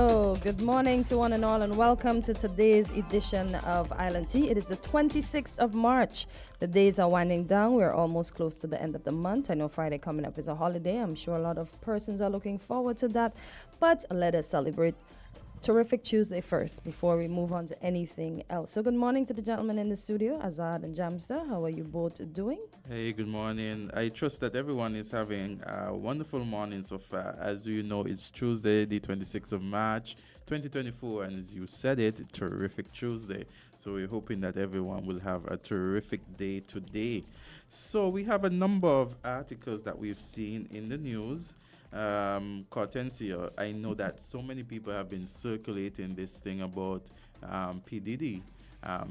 Hello, good morning to one and all, and welcome to today's edition of Island Tea. It is the 26th of March. The days are winding down. We're almost close to the end of the month. I know Friday coming up is a holiday. I'm sure a lot of persons are looking forward to that. But let us celebrate Terrific Tuesday first before we move on to anything else. So good morning to the gentlemen in the studio, Azard and Jamster. How are you both doing? Hey, good morning. I trust that everyone is having a wonderful morning so far. As you know, it's Tuesday, the 26th of March, 2024, and as you said it, terrific Tuesday. So we're hoping that everyone will have a terrific day today. So we have a number of articles that we've seen in the news. Kortensia, I know that so many people have been circulating this thing about P. Diddy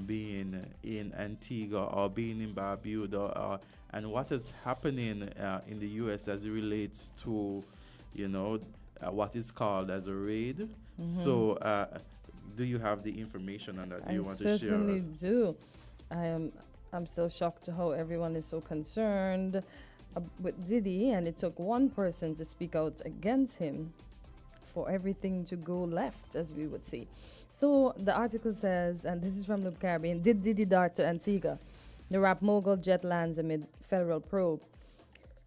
being in Antigua or being in Barbuda, and what is happening in the U.S. as it relates to, what is called as a raid. Mm-hmm. So, do you have the information on that? Do you want to share? I certainly do. I'm still shocked to how everyone is so concerned with Diddy, and it took one person to speak out against him for everything to go left, as we would say. So the article says, and this is from the Caribbean, did Diddy dart to Antigua? The rap mogul jet lands amid federal probe.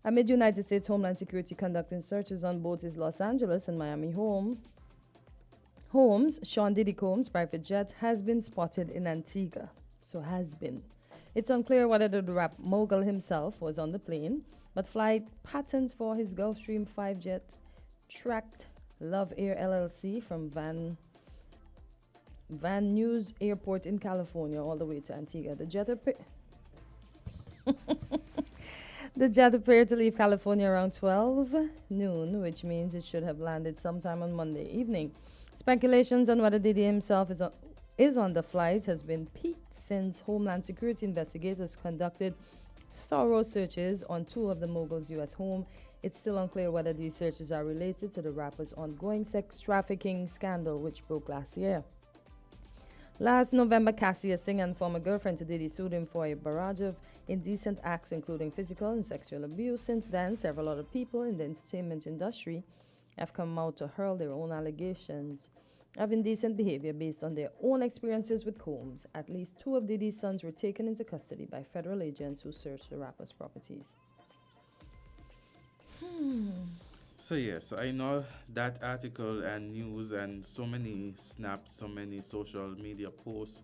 Amid United States Homeland Security conducting searches on both his Los Angeles and Miami homes, Sean Diddy Combs' private jet has been spotted in Antigua. So has been. It's unclear whether the rap mogul himself was on the plane, but flight patterns for his Gulfstream 5 jet tracked Love Air LLC from Van Nuys Airport in California all the way to Antigua. The jet appeared to leave California around 12 noon, which means it should have landed sometime on Monday evening. Speculations on whether Diddy himself is on the flight has been peaked since Homeland Security investigators conducted thorough searches on two of the mogul's U.S. home. It's still unclear whether these searches are related to the rapper's ongoing sex trafficking scandal, which broke last year. Last November, Cassie, a singer and former girlfriend to Diddy, sued him for a barrage of indecent acts, including physical and sexual abuse. Since then, several other people in the entertainment industry have come out to hurl their own allegations of indecent behavior based on their own experiences with Combs. At least two of Diddy's sons were taken into custody by federal agents who searched the rapper's properties. So I know that article and news and so many snaps, so many social media posts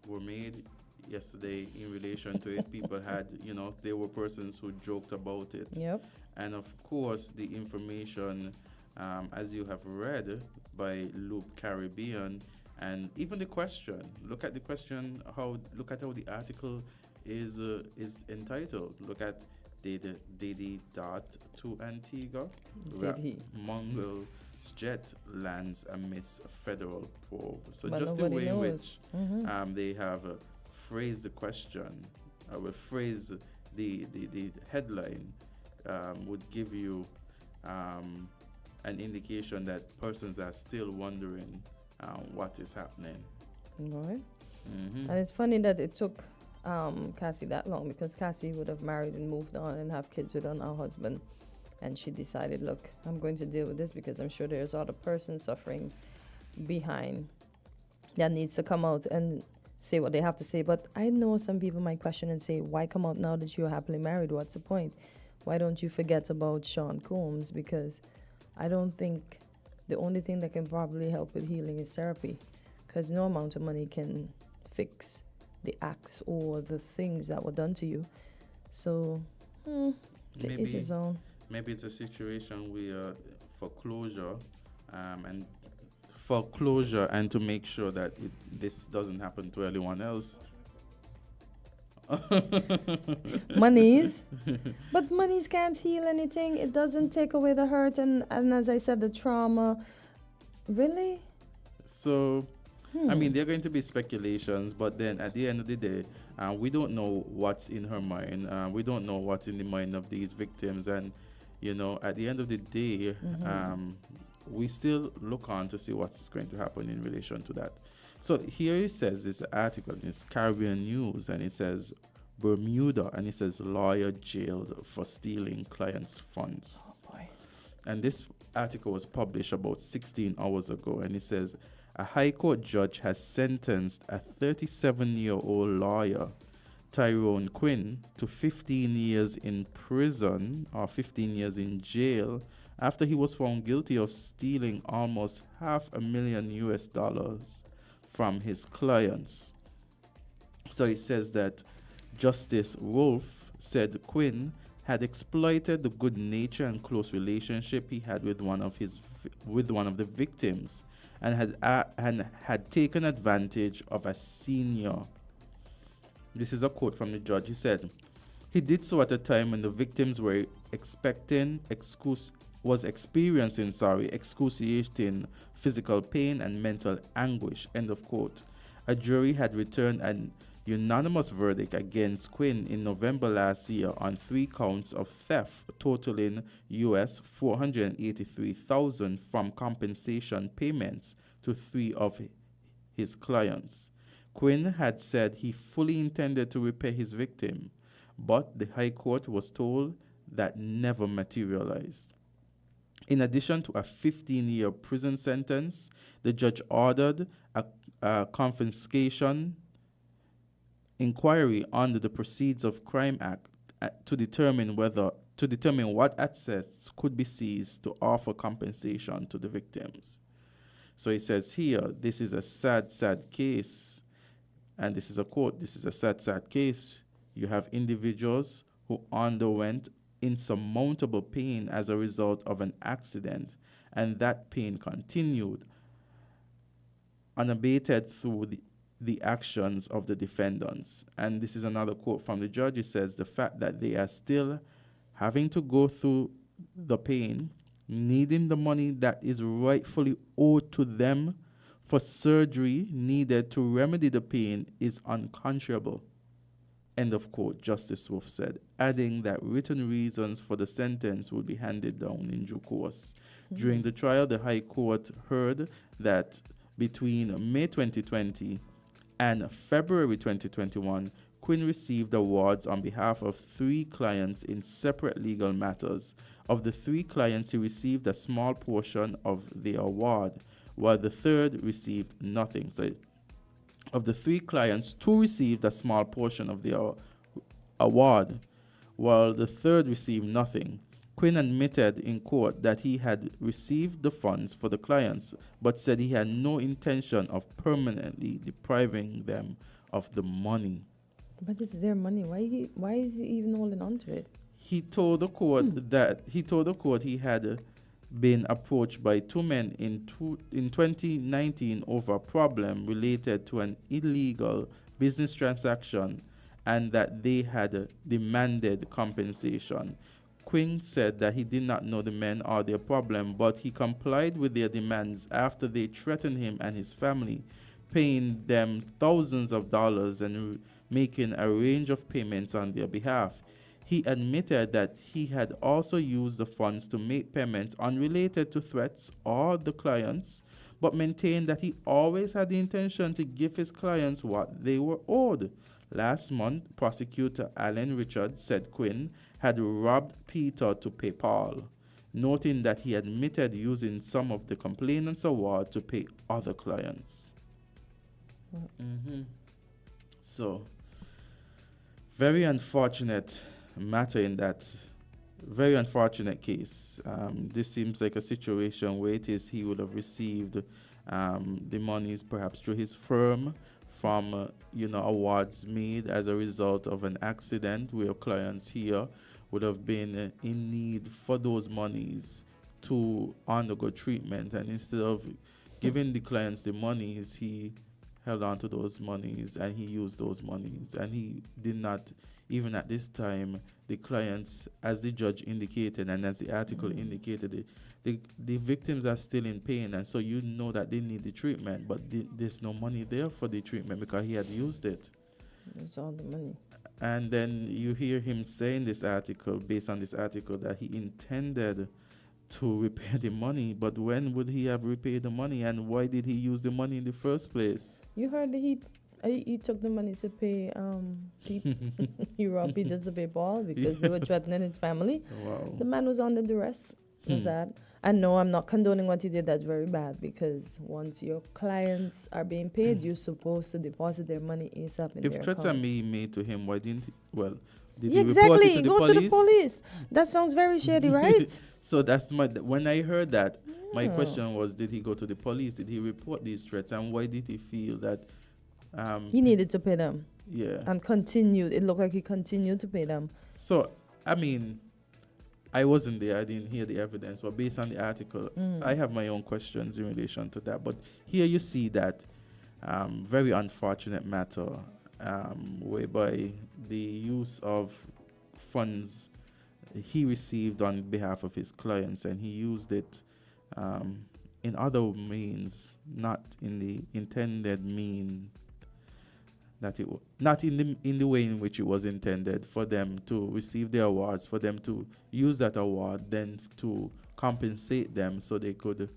were made yesterday in relation to it. People had, there were persons who joked about it. Yep. And of course, the information, as you have read by Loop Caribbean, and even the question. Look at the question. Look at how the article is entitled. Look at did Diddy dart to Antigua? Did he? Mongol's jet lands amidst federal probe. So but just the way in which Mm-hmm. they have phrased the question, phrase the headline would give you an indication that persons are still wondering what is happening. Right. Mm-hmm. And it's funny that it took Cassie that long, because Cassie would have married and moved on and have kids with her now husband. And she decided, look, I'm going to deal with this because I'm sure there's other person suffering behind that needs to come out and say what they have to say. But I know some people might question and say, why come out now that you're happily married? What's the point? Why don't you forget about Sean Combs? Because I don't think the only thing that can probably help with healing is therapy, because no amount of money can fix the acts or the things that were done to you. So, to each his own. Maybe it's a situation where for closure and to make sure that this doesn't happen to anyone else. Monies. But monies can't heal anything. It doesn't take away the hurt and as I said, the trauma. Really? So, I mean, there are going to be speculations, but then at the end of the day, we don't know what's in her mind. We don't know what's in the mind of these victims. And, at the end of the day, we still look on to see what's going to happen in relation to that. So here it says, this article in Caribbean News, and it says Bermuda, and it says lawyer jailed for stealing clients' funds. Oh, boy. And this article was published about 16 hours ago, and it says a High Court judge has sentenced a 37-year-old lawyer, Tyrone Quinn, to 15 years in prison or 15 years in jail after he was found guilty of stealing almost $500,000 from his clients. So it says that Justice Wolf said Quinn had exploited the good nature and close relationship he had with one of the victims, and had taken advantage of a senior. This is a quote from the judge. He said, he did so at a time when the victims were experiencing excruciating physical pain and mental anguish. End of quote. A jury had returned an unanimous verdict against Quinn in November last year on 3 counts of theft totaling US $483,000 from compensation payments to 3 of his clients. Quinn had said he fully intended to repay his victim, but the High Court was told that never materialized. In addition to a 15-year prison sentence, the judge ordered a confiscation inquiry under the Proceeds of Crime Act to determine what assets could be seized to offer compensation to the victims. So he says here, this is a sad case, and this is a quote, this is a sad case. You have individuals who underwent insurmountable pain as a result of an accident, and that pain continued unabated through the actions of the defendants. And this is another quote from the judge. He says, the fact that they are still having to go through the pain, needing the money that is rightfully owed to them for surgery needed to remedy the pain is unconscionable. End of quote, Justice Wolf said, adding that written reasons for the sentence will be handed down in due course. During the trial, the High Court heard that between May 2020 and February 2021, Quinn received awards on behalf of 3 clients in separate legal matters. Of the 3 clients, he received a small portion of the award, while the third received nothing. So of the 3 clients, 2 received a small portion of the award, while the third received nothing. Quinn admitted in court that he had received the funds for the clients, but said he had no intention of permanently depriving them of the money. But it's their money. Why is he even holding on to it? He told the court he had been approached by 2 men in 2019 over a problem related to an illegal business transaction, and that they had demanded compensation. Quinn said that he did not know the men or their problem, but he complied with their demands after they threatened him and his family, paying them thousands of dollars and making a range of payments on their behalf. He admitted that he had also used the funds to make payments unrelated to threats or the clients, but maintained that he always had the intention to give his clients what they were owed. Last month, prosecutor Alan Richards said Quinn had robbed Peter to pay Paul, noting that he admitted using some of the complainant's award to pay other clients. So, very unfortunate matter in that very unfortunate case. This seems like a situation where it is he would have received the monies perhaps through his firm from awards made as a result of an accident where clients here would have been in need for those monies to undergo treatment, and instead of giving the clients the monies, he held on to those monies and he used those monies, and he did not, even at this time, the clients, as the judge indicated and as the article indicated, the victims are still in pain, and so that they need the treatment, but there's no money there for the treatment because he had used it. That's all the money. And then you hear him say in this article, based on this article, that he intended to repay the money, but when would he have repaid the money, and why did he use the money in the first place? You heard that he took the money to pay he robbed Peter to pay Paul because they were threatening his family. Wow. The man was under duress, Azard. And no, I'm not condoning what he did. That's very bad because once your clients are being paid, you're supposed to deposit their money ASAP in If their threats are accounts. made to him, why didn't he, well, did Yeah, he report it exactly. to the Go to the police? police. That sounds very shady, right? So that's when I heard that, my Yeah. question was, did he go to the police? Did he report these threats? And why did he feel that, He needed to pay them yeah. and continued. It looked like he continued to pay them. So, I mean, I wasn't there. I didn't hear the evidence. But based on the article, I have my own questions in relation to that. But here you see that very unfortunate matter whereby the use of funds he received on behalf of his clients, and he used it in other means, not in the intended mean that not in the way in which it was intended, for them to receive the awards, for them to use that award then to compensate them so they could,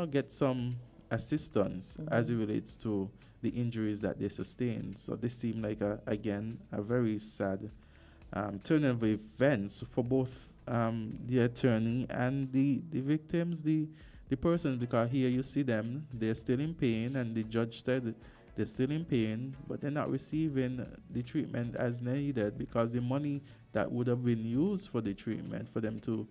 get some assistance as it relates to the injuries that they sustained. So this seemed like again a very sad turn of events for both the attorney and the victims, the persons, because here you see them, they're still in pain, and the judge said they're still in pain, but they're not receiving the treatment as needed, because the money that would have been used for the treatment for them to,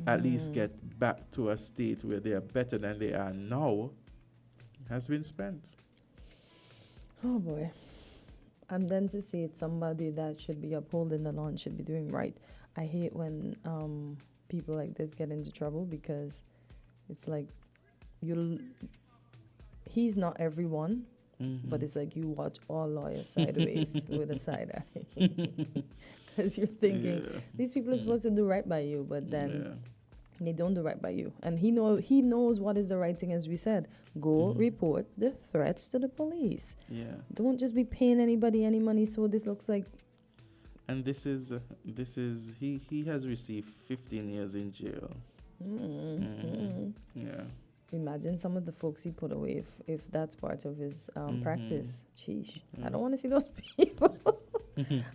at least get back to a state where they are better than they are now has been spent. Oh boy. And then to see it, somebody that should be upholding the law and should be doing right. I hate when people like this get into trouble, because it's like he's not everyone, but it's like you watch all lawyers sideways with a side eye. Because you're thinking, these people are supposed to do right by you, but then they don't do right by you. And he knows what is the right thing, as we said. Go report the threats to the police. Yeah. Don't just be paying anybody any money. So this looks like. And this is he has received 15 years in jail. Yeah. Imagine some of the folks he put away if that's part of his practice. Sheesh. I don't want to see those people.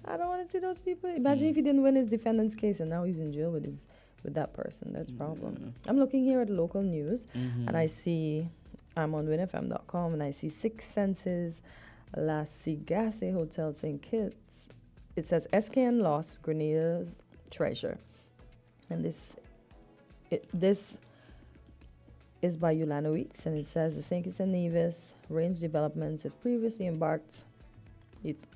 I don't want to see those people. Imagine if he didn't win his defendant's case and now he's in jail with that person. That's a problem. I'm looking here at local news and I see, I'm on WINNFM.com, and I see Six Senses La Cigase Hotel St. Kitts. It says SKN lost Grenada's treasure. And this is by Yolanda Weeks, and it says the St. Kitts and Nevis Range Developments have previously embarked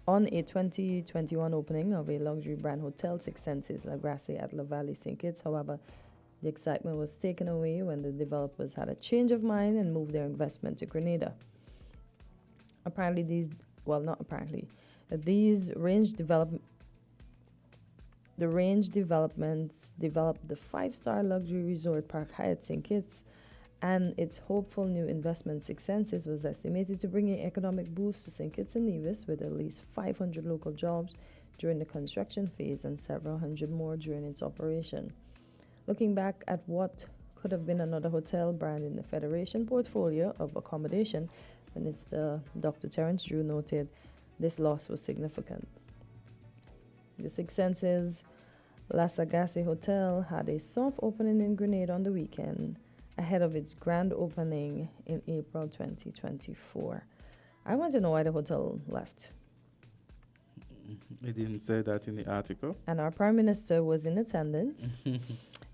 on a 2021 opening of a luxury brand hotel, Six Senses La Grace at La Valley St. Kitts. However, the excitement was taken away when the developers had a change of mind and moved their investment to Grenada. Apparently these range developments developed the 5-star luxury resort Park Hyatt St. Kitts, and its hopeful new investment, Six Senses, was estimated to bring an economic boost to St. Kitts and Nevis, with at least 500 local jobs during the construction phase and several hundred more during its operation. Looking back at what could have been another hotel brand in the Federation portfolio of accommodation, Minister Dr. Terence Drew noted this loss was significant. The Six Senses La Sagase Hotel had a soft opening in Grenada on the weekend, ahead of its grand opening in April 2024. I want to know why the hotel left. It didn't say that in the article. And our Prime Minister was in attendance.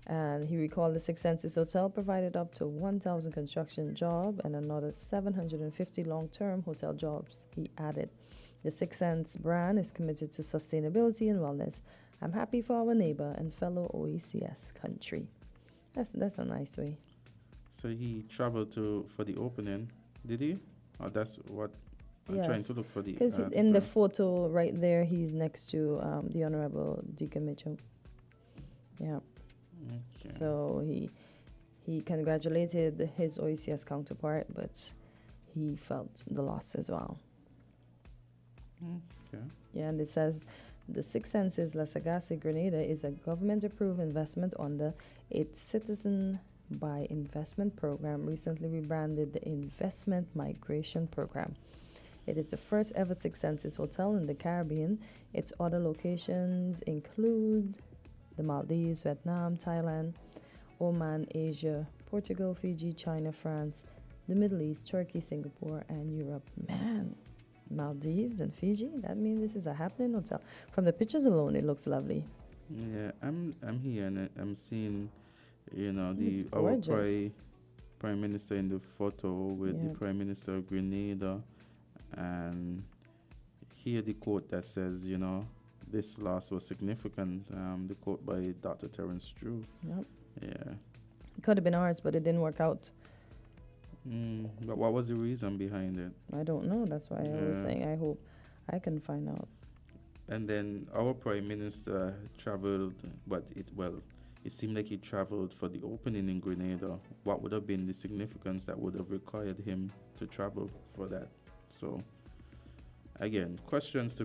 And he recalled the Six Senses Hotel provided up to 1,000 construction jobs and another 750 long-term hotel jobs. He added, the Six Sense brand is committed to sustainability and wellness. I'm happy for our neighbor and fellow OECS country. That's a nice way. So he traveled for the opening, did he? Oh, that's what I'm trying to look for the. Because in the photo right there, he's next to the Honorable Deacon Mitchell. Yeah. Okay. So he congratulated his OECS counterpart, but he felt the loss as well. Okay. Yeah, and it says the Six Senses La Sagase Grenada is a government-approved investment under its Citizen by Investment Program, recently rebranded the Investment Migration Program. It is the first ever Six Senses hotel in the Caribbean. Its other locations include the Maldives, Vietnam, Thailand. Oman, Asia, Portugal, Fiji, China, France, the Middle East, Turkey, Singapore, and Europe. Man, Maldives and Fiji? That means this is a happening hotel. From the pictures alone, it looks lovely. Yeah, I'm here and I'm seeing, It's our gorgeous. prime minister in the photo with the Yeah. prime minister of Grenada, and here the quote that says, this loss was significant. The quote by Dr. Terence Drew. Yep. Yeah. It could have been ours, but it didn't work out. But what was the reason behind it? I don't know. That's why I was Yeah. saying I hope I can find out. And then our prime minister traveled, but it seemed like he traveled for the opening in Grenada. What would have been the significance that would have required him to travel for that? So, again, questions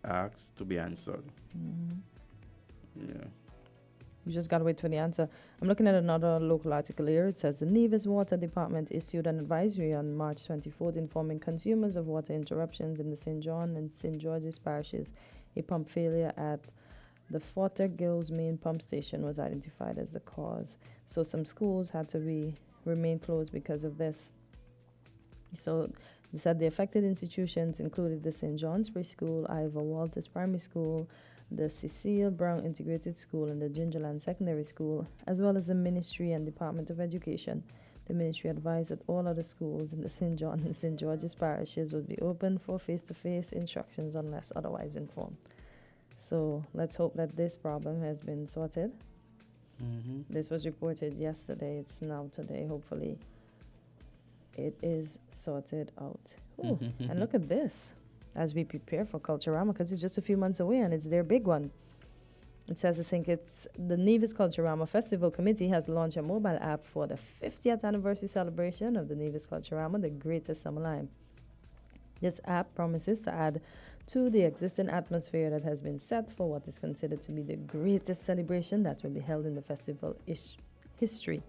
asked to be answered. Mhm. Yeah. You just gotta wait for the answer. I'm looking at another local article here. It says the Nevis Water Department issued an advisory on March 24th informing consumers of water interruptions in the St. John and St. George's parishes. A pump failure at the Fottergills main pump station was identified as the cause. So some schools had to remain closed because of this. So they said the affected institutions included the St. John's Preschool, Ivor Walters Primary School, the Cecile Brown Integrated School, and the Gingerland Secondary School, as well as the Ministry and Department of Education. The ministry advised that all other schools in the St. John and St. George's parishes would be open for face-to-face instructions unless otherwise informed. So let's hope that this problem has been sorted. Mm-hmm. This was reported yesterday. It's now today. Hopefully it is sorted out. Ooh, and look at this as we prepare for Culturama, because it's just a few months away and it's their big one. It says, I think it's the Nevis Culturama Festival Committee has launched a mobile app for the 50th anniversary celebration of the Nevis Culturama, the greatest summer line. This app promises to add to the existing atmosphere that has been set for what is considered to be the greatest celebration that will be held in the festival history.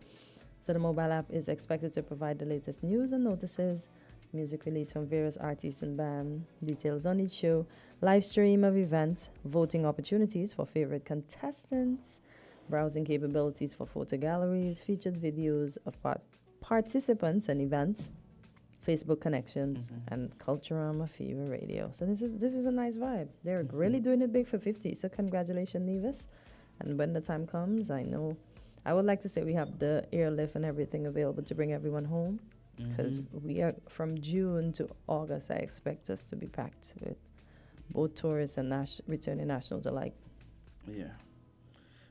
So the mobile app is expected to provide the latest news and notices, music release from various artists and bands, details on each show, live stream of events, voting opportunities for favorite contestants, browsing capabilities for photo galleries, featured videos of participants and events, Facebook connections, and Culturama Fever Radio. So this is a nice vibe. They're really doing it big for 50. So congratulations, Nevis. And when the time comes, I would like to say we have the airlift and everything available to bring everyone home. Because we are from June to August, I expect us to be packed with both tourists and returning nationals alike. Yeah.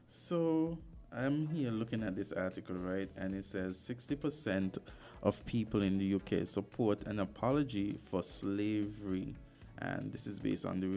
So I'm here looking at this article, right? And it says 60% of people in the UK support an apology for slavery. And this is based on the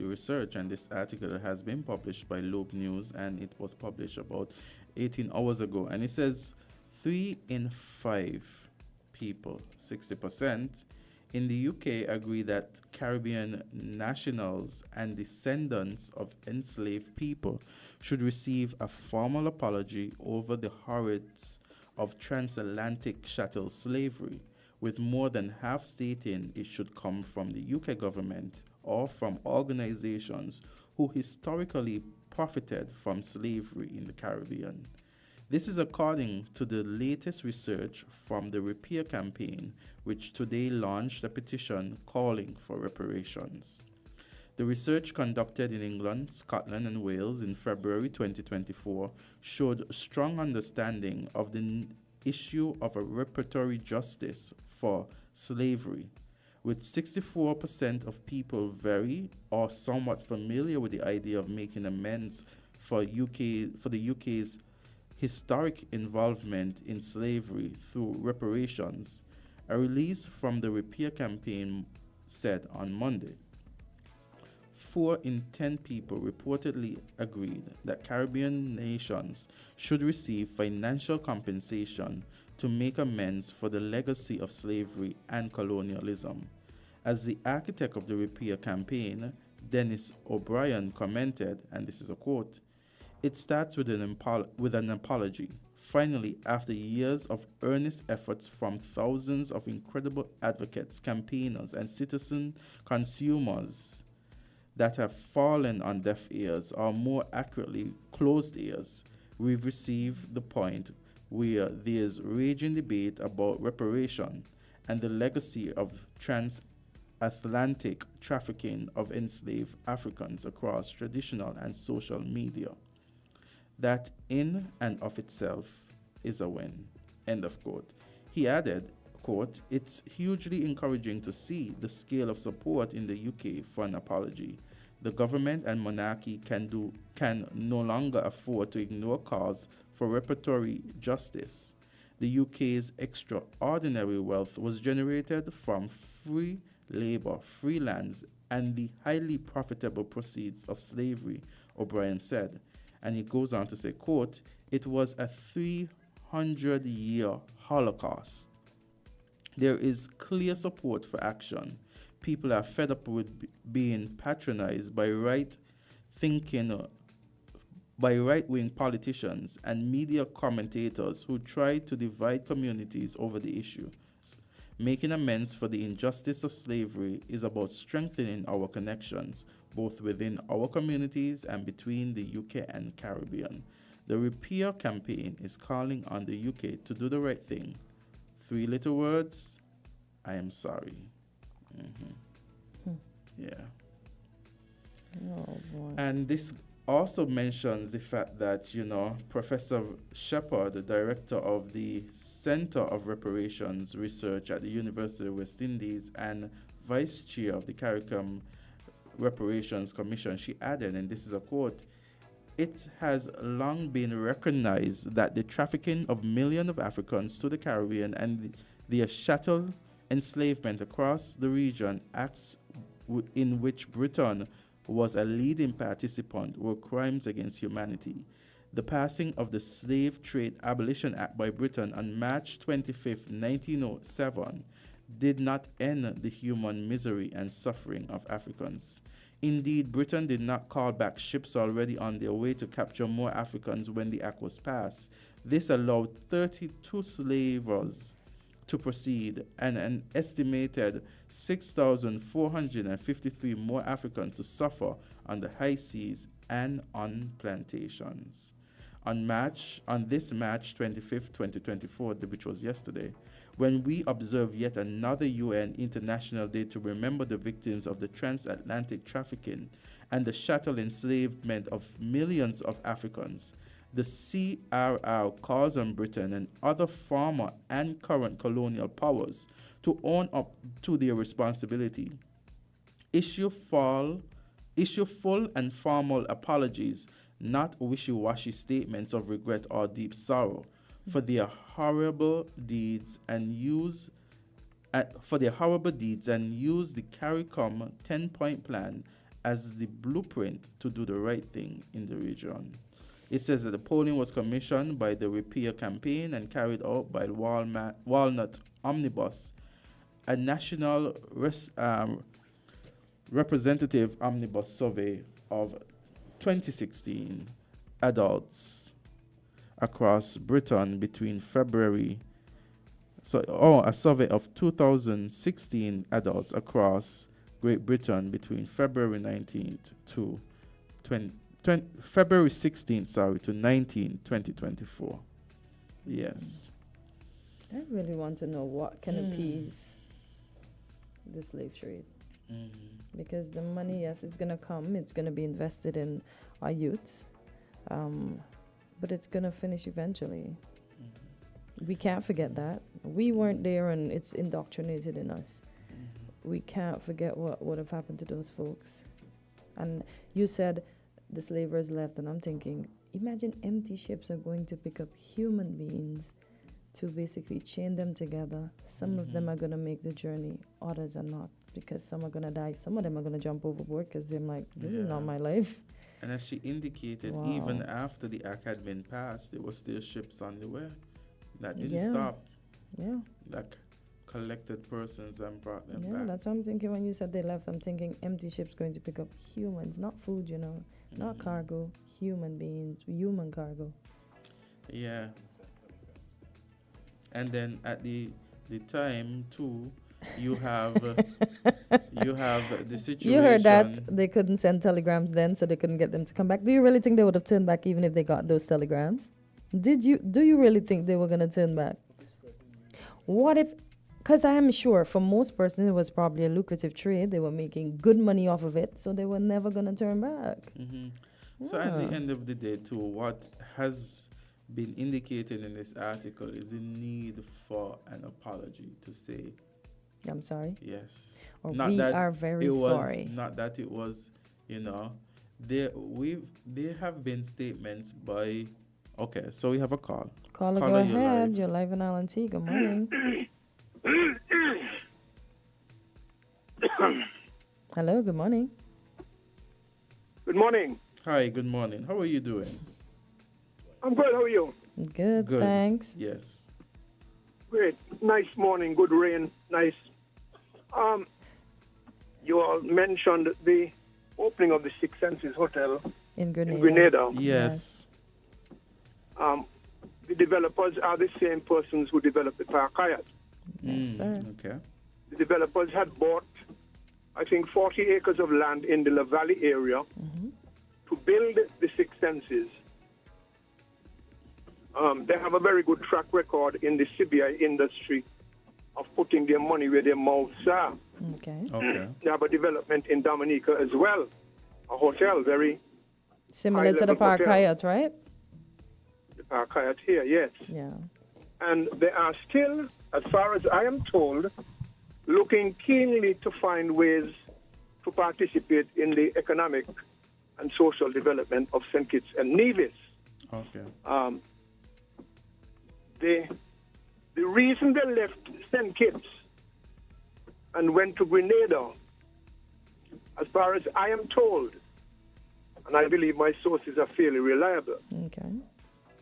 research. And this article has been published by Loeb News, and it was published about 18 hours ago. And it says 3 in 5 people, 60%, in the UK agree that Caribbean nationals and descendants of enslaved people should receive a formal apology over the horrors of transatlantic chattel slavery, with more than half stating it should come from the UK government or from organizations who historically profited from slavery in the Caribbean. This is according to the latest research from the Repair Campaign, which today launched a petition calling for reparations. The research conducted in England, Scotland, and Wales in February 2024 showed strong understanding of the issue of a reparatory justice for slavery, with 64% of people very or somewhat familiar with the idea of making amends for the UK's historic involvement in slavery through reparations, a release from the Repair Campaign said on Monday. 4 in 10 people reportedly agreed that Caribbean nations should receive financial compensation to make amends for the legacy of slavery and colonialism. As the architect of the Repair Campaign, Dennis O'Brien, commented, and this is a quote, "It starts with an apology. Finally, after years of earnest efforts from thousands of incredible advocates, campaigners, and citizen consumers that have fallen on deaf ears, or more accurately, closed ears, We've received the point where there's raging debate about reparation and the legacy of transatlantic trafficking of enslaved Africans across traditional and social media. That in and of itself is a win. End of quote. He added, quote, it's hugely encouraging to see the scale of support in the UK for an apology. The government and monarchy can no longer afford to ignore calls for reparatory justice. The UK's extraordinary wealth was generated from free labor, free lands, and the highly profitable proceeds of slavery, O'Brien said. And he goes on to say, quote, it was a 300-year Holocaust. There is clear support for action. People are fed up with being patronized by right-wing politicians and media commentators who try to divide communities over the issue. Making amends for the injustice of slavery is about strengthening our connections, both within our communities and between the UK and Caribbean. The Repair campaign is calling on the UK to do the right thing. 3 little words, I am sorry. Yeah. Oh, boy. And this also mentions the fact that, Professor Shepard, the director of the Center of Reparations Research at the University of West Indies and vice chair of the CARICOM Reparations Commission, she added, and this is a quote, it has long been recognized that the trafficking of millions of Africans to the Caribbean and their chattel enslavement across the region, acts in which Britain was a leading participant, were crimes against humanity. The passing of the Slave Trade Abolition Act by Britain on March 25, 1907, did not end the human misery and suffering of Africans. Indeed, Britain did not call back ships already on their way to capture more Africans when the act was passed. This allowed 32 slavers to proceed and an estimated 6,453 more Africans to suffer on the high seas and on plantations. On this March 25th, 2024, which was yesterday, when we observe yet another UN International Day to remember the victims of the transatlantic trafficking and the chattel enslavement of millions of Africans, the CRR calls on Britain and other former and current colonial powers to own up to their responsibility, issue full and formal apologies, not wishy-washy statements of regret or deep sorrow, for their horrible deeds and use the CARICOM 10-point plan as the blueprint to do the right thing in the region. It says that the polling was commissioned by the Repair campaign and carried out by Walnut Omnibus, a national representative omnibus survey of 2016 adults across Britain between a survey of 2016 adults across Great Britain between February 19th to February 16th, to 19, 2024. Yes. I really want to know what can appease the slave trade. Because the money, yes, it's going to come. It's going to be invested in our youths. But it's going to finish eventually. We can't forget that. We weren't there and it's indoctrinated in us. We can't forget what would have happened to those folks. And you said the slavers left, and I'm thinking, imagine empty ships are going to pick up human beings to basically chain them together. Some of them are going to make the journey, others are not, because some are going to die. Some of them are going to jump overboard because they're like, this is not my life. And as she indicated, even after the act had been passed, there were still ships on the way. That didn't stop. Yeah. That collected persons and brought them back. Yeah, that's what I'm thinking when you said they left. I'm thinking empty ships going to pick up humans, not food, not cargo, human beings, human cargo. Yeah. And then at the time, too, you have you have the You heard that situation. they couldn't send telegrams then, so they couldn't get them to come back. Do you really think they would have turned back even if they got those telegrams? Do you really think they were going to turn back? What if, because I am sure for most persons it was probably a lucrative trade. They were making good money off of it, so they were never going to turn back. Hmm. So at the end of the day, too, what has been indicated in this article is the need for an apology to say I'm sorry. yes. Or Not we that are very it was sorry. not that it was, you know, there have been statements by. Okay, so we have a call. Caller, go Caller, you're ahead. live. You're live in LNT. Good morning. Hello, good morning. Good morning. Hi, good morning. How are you doing? I'm good. How are you? Good, Good. thanks. Yes. Great. Nice morning. Good rain. Nice. You all mentioned the opening of the Six Senses Hotel In Grenada. in Grenada. Yes. The developers are the same persons who developed the Park Hyatt. Yes, sir. Okay. The developers had bought, I think, 40 acres of land in the La Valley area to build the Six Senses. They have a very good track record in the CBI industry of putting their money where their mouths are. Okay. Okay. They have a development in Dominica as well, a hotel, very Similar to the high-level Park hotel. Hyatt, right? the Park Hyatt here, yes. Yeah. And they are still, as far as I am told, looking keenly to find ways to participate in the economic and social development of St. Kitts and Nevis. Okay. The reason they left St. Kitts and went to Grenada, as far as I am told, and I believe my sources are fairly reliable, Okay.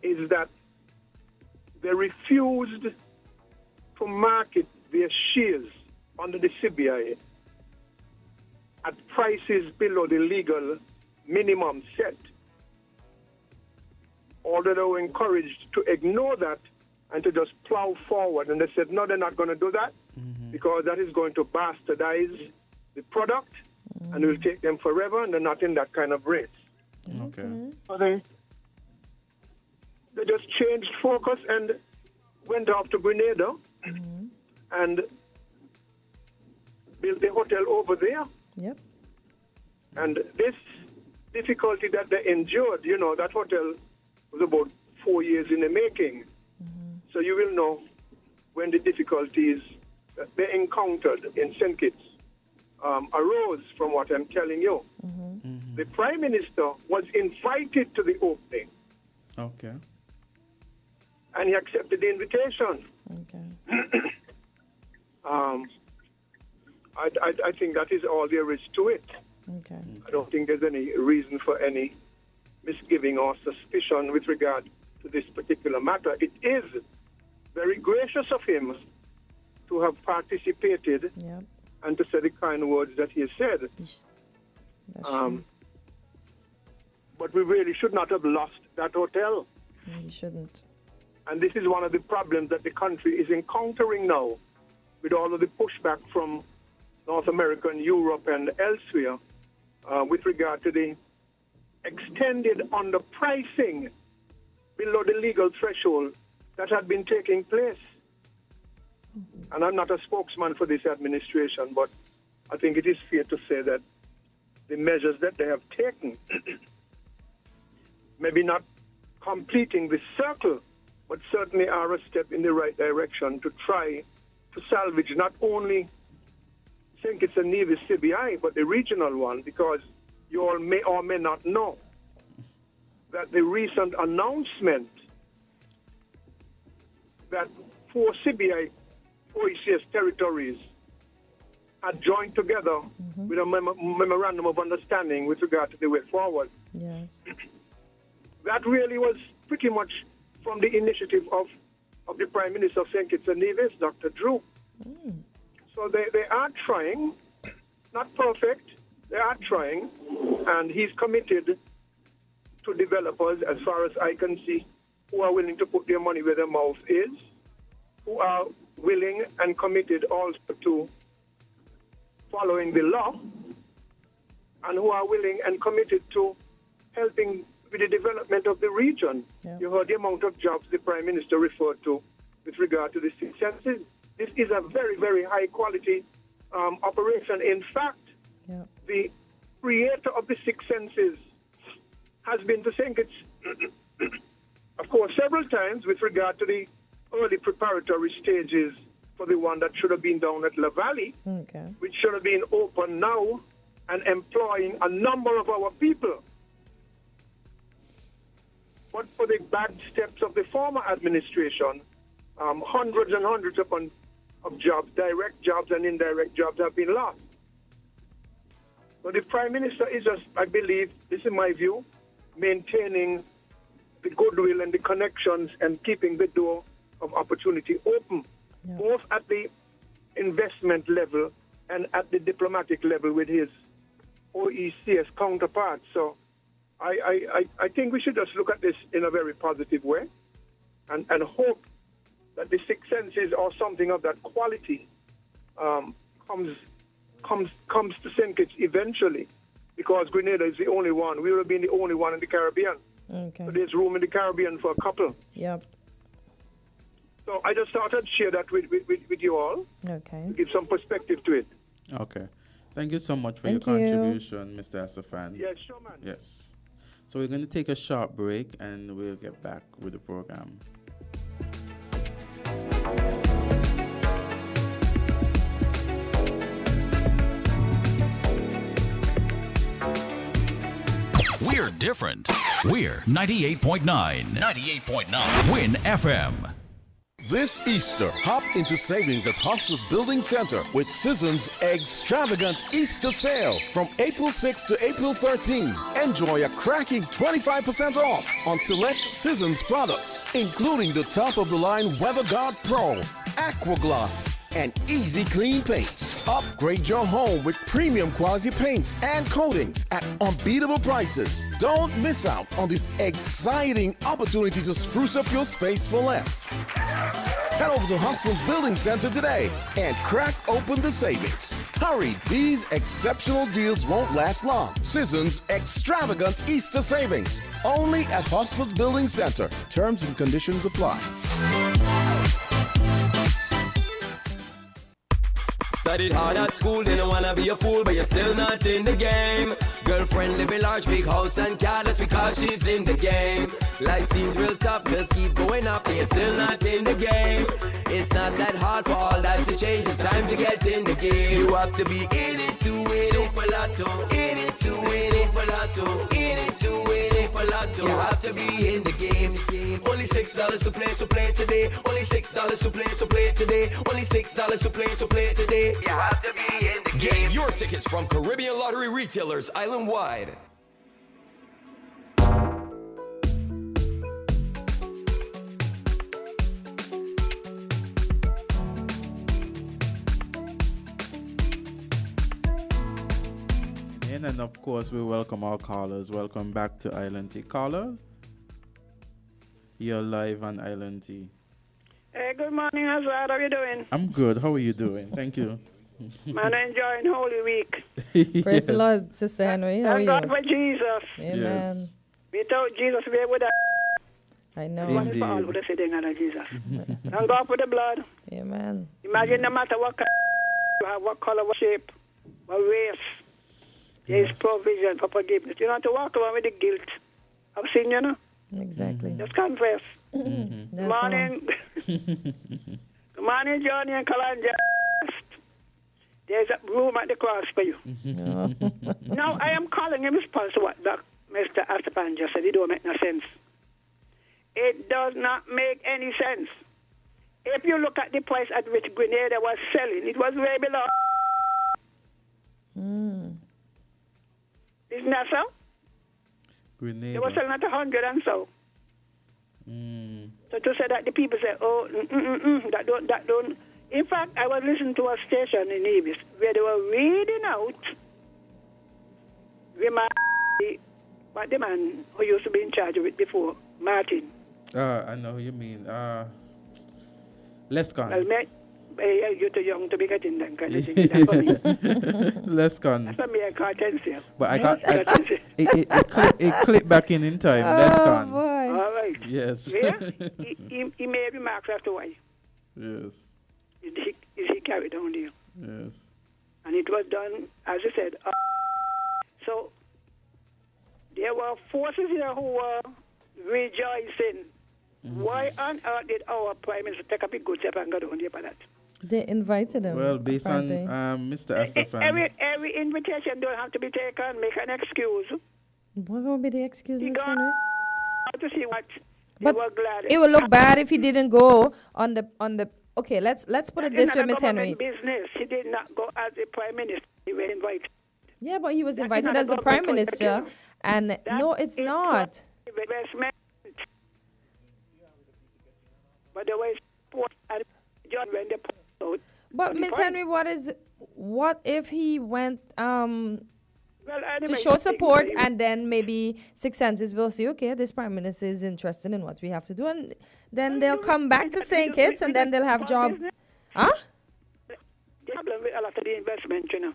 is that they refused to market their shares under the CBI at prices below the legal minimum set. Although they were encouraged to ignore that and to just plow forward. And they said, no, they're not going to do that because that is going to bastardize the product and it will take them forever, and they're not in that kind of race. Okay. So they just changed focus and went off to Grenada and built a hotel over there. Yep. And this difficulty that they endured, you know, that hotel was about 4 years in the making. So you will know when the difficulties that they encountered in St. Kitts arose from what I'm telling you. The Prime Minister was invited to the opening Okay. and he accepted the invitation. Okay. I think that is all there is to it. Okay. I don't think there's any reason for any misgiving or suspicion with regard to this particular matter. It is very gracious of him to have participated Yep. and to say the kind words that he has said. That's true. But we really should not have lost that hotel. You shouldn't. And this is one of the problems that the country is encountering now with all of the pushback from North America and Europe and elsewhere with regard to the extended underpricing below the legal threshold that had been taking place. And I'm not a spokesman for this administration, but I think it is fair to say that the measures that they have taken, maybe not completing the circle, but certainly are a step in the right direction to try to salvage not only St. Kitts and Nevis CBI, but the regional one, because you all may or may not know that the recent announcement that 4 CBI OECS territories had joined together with a memorandum of understanding with regard to the way forward. Yes. That really was pretty much from the initiative of the Prime Minister of St. Kitts and Nevis, Dr. Drew. So they are trying, not perfect, they are trying, and he's committed to developers, as far as I can see, who are willing to put their money where their mouth is. who are willing and committed also to following the law, and who are willing and committed to helping with the development of the region. Yeah. You heard the amount of jobs the Prime Minister referred to with regard to the six senses. This is a very, very high quality operation. In fact, Yeah. the creator of the six senses has been to St. Kitts, of course, several times with regard to the early preparatory stages for the one that should have been down at La Valley, Okay. which should have been open now and employing a number of our people. But for the bad steps of the former administration, hundreds and hundreds of jobs, direct jobs and indirect jobs, have been lost. So the Prime Minister is just, I believe, this is my view, maintaining the goodwill and the connections and keeping the door of opportunity open, Yeah. both at the investment level and at the diplomatic level with his OECS counterparts. So I think we should just look at this in a very positive way and hope that the six senses or something of that quality comes to St. Kitts eventually, because Grenada is the only one. We would have been the only one in the Caribbean. Okay. So there's room in the Caribbean for a couple. Yep. So I just thought I'd share that with you all, Okay. to give some perspective to it. Okay. Thank you so much for Thank your you. contribution, Mr. Asafan. Yes, sure, man. Yes. So we're going to take a short break and we'll get back with the program. We're different. We're 98.9. 98.9. Win FM. This Easter, hop into savings at Hoxford's Building Center with Seasons Extravagant Easter Sale from April 6 to April 13. Enjoy a cracking 25% off on select Seasons products, including the top-of-the-line WeatherGuard Pro, Aquagloss, and Easy Clean paints. Upgrade your home with premium quality paints and coatings at unbeatable prices. Don't miss out on this exciting opportunity to spruce up your space for less. Head over to Huntsman's Building Center today and crack open the savings. Hurry, these exceptional deals won't last long. Seasons Extravagant Easter Savings. Only at Huntsman's Building Center. Terms and conditions apply. Studied hard at school, didn't wanna be a fool, but you're still not in the game. Girlfriend living large, big house and car, that's because she's in the game. Life seems real tough, bills keep going up, but you're still not in the game. It's not that hard for all that to change, it's time to get in the game. You have to be in it to win it, Super Lotto. In it to win it, Super Lotto. In it to win it, Super Lotto. You have to be in the game. Only $6 to play, so play today. Only $6 to play, so play today. Only $6 to play, so play today. You have to be in the game. Get your tickets from Caribbean Lottery retailers island-wide. And of course, we welcome our callers. Welcome back to Island Tea. Caller, you're live on Island Tea. Hey, good morning, Azard. How are you doing? I'm good. How are you doing? Thank you. Man, enjoying Holy Week. Praise the Yes. Lord, Sister Henry. How are Thank you? God for Jesus. Amen. Yes. Without Jesus, we would have I know. Indeed. for all would have said in Jesus. Thank God for the blood. Amen. Imagine no matter what kind you have, what color, what shape, what race, there is Yes. provision for forgiveness. You don't have to walk around with the guilt of sin, you know. Exactly. Just confess. That's Good morning. Good morning, Johnny and Kalanja. There's a room at the cross for you. all. Now, I am calling in response to what Mr. Astapan just said. It don't make no sense. It does not make any sense. If you look at the price at which Grenada was selling, it was way below. Isn't that so? They were Grenada. selling at 100 and so. So to say that the people say, oh, that don't. In fact, I was listening to a station in Nevis where they were reading out what the man who used to be in charge of it before, Martin. I know who you mean. Let's Well, con. you're too young to be getting that kind of thing. That's for me. Let's con. That's for me and Kortensia. But it clipped back in time. Let's Oh, con. boy. All right. Yes. Yeah? he made remarks after why. Yes. He carried on there. Yes. And it was done, as I said. So there were forces here who were rejoicing. Why on earth did our Prime Minister take a big good step and go down there for that? They invited him. Well, based on apparently. Mr. Astafan. Every invitation don't have to be taken. Make an excuse. What will be the excuse, He Miss got Henry? to see what But they were glad. it would look bad if he didn't go on the. Okay, let's put it this way, Miss Henry. Business. He did not go as the Prime Minister. He was invited. Yeah, but he was That's invited not a as the Prime government Minister, and no, it's not. Investment. But the way support and John when they put out. But Miss Henry, what if he went Well, to anyway, show support, and then maybe Six Senses will see, okay, this Prime Minister is interested in what we have to do, and then they'll come back to St. Kitts, and then they'll have job. Huh? The problem with a lot of the investment, you know.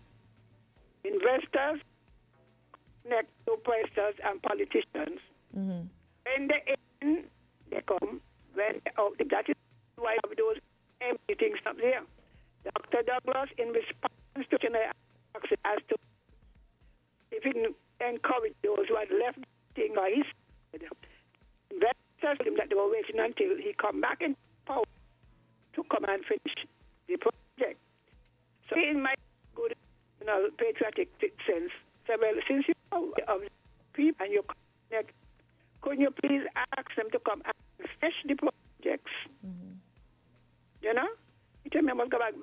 Investors next to pressers and politicians. In the end, they come when they out. That is why we have those empty things up there. Dr. Douglas, in response to as to if he can encourage those who had left the thing, or he said, investors told him that they were waiting until he come back in power to come and finish the project. So in my good, patriotic sense, so, well, since you know of people and you connect, could you please ask them to come and finish the projects? You know? You tell me I must go back.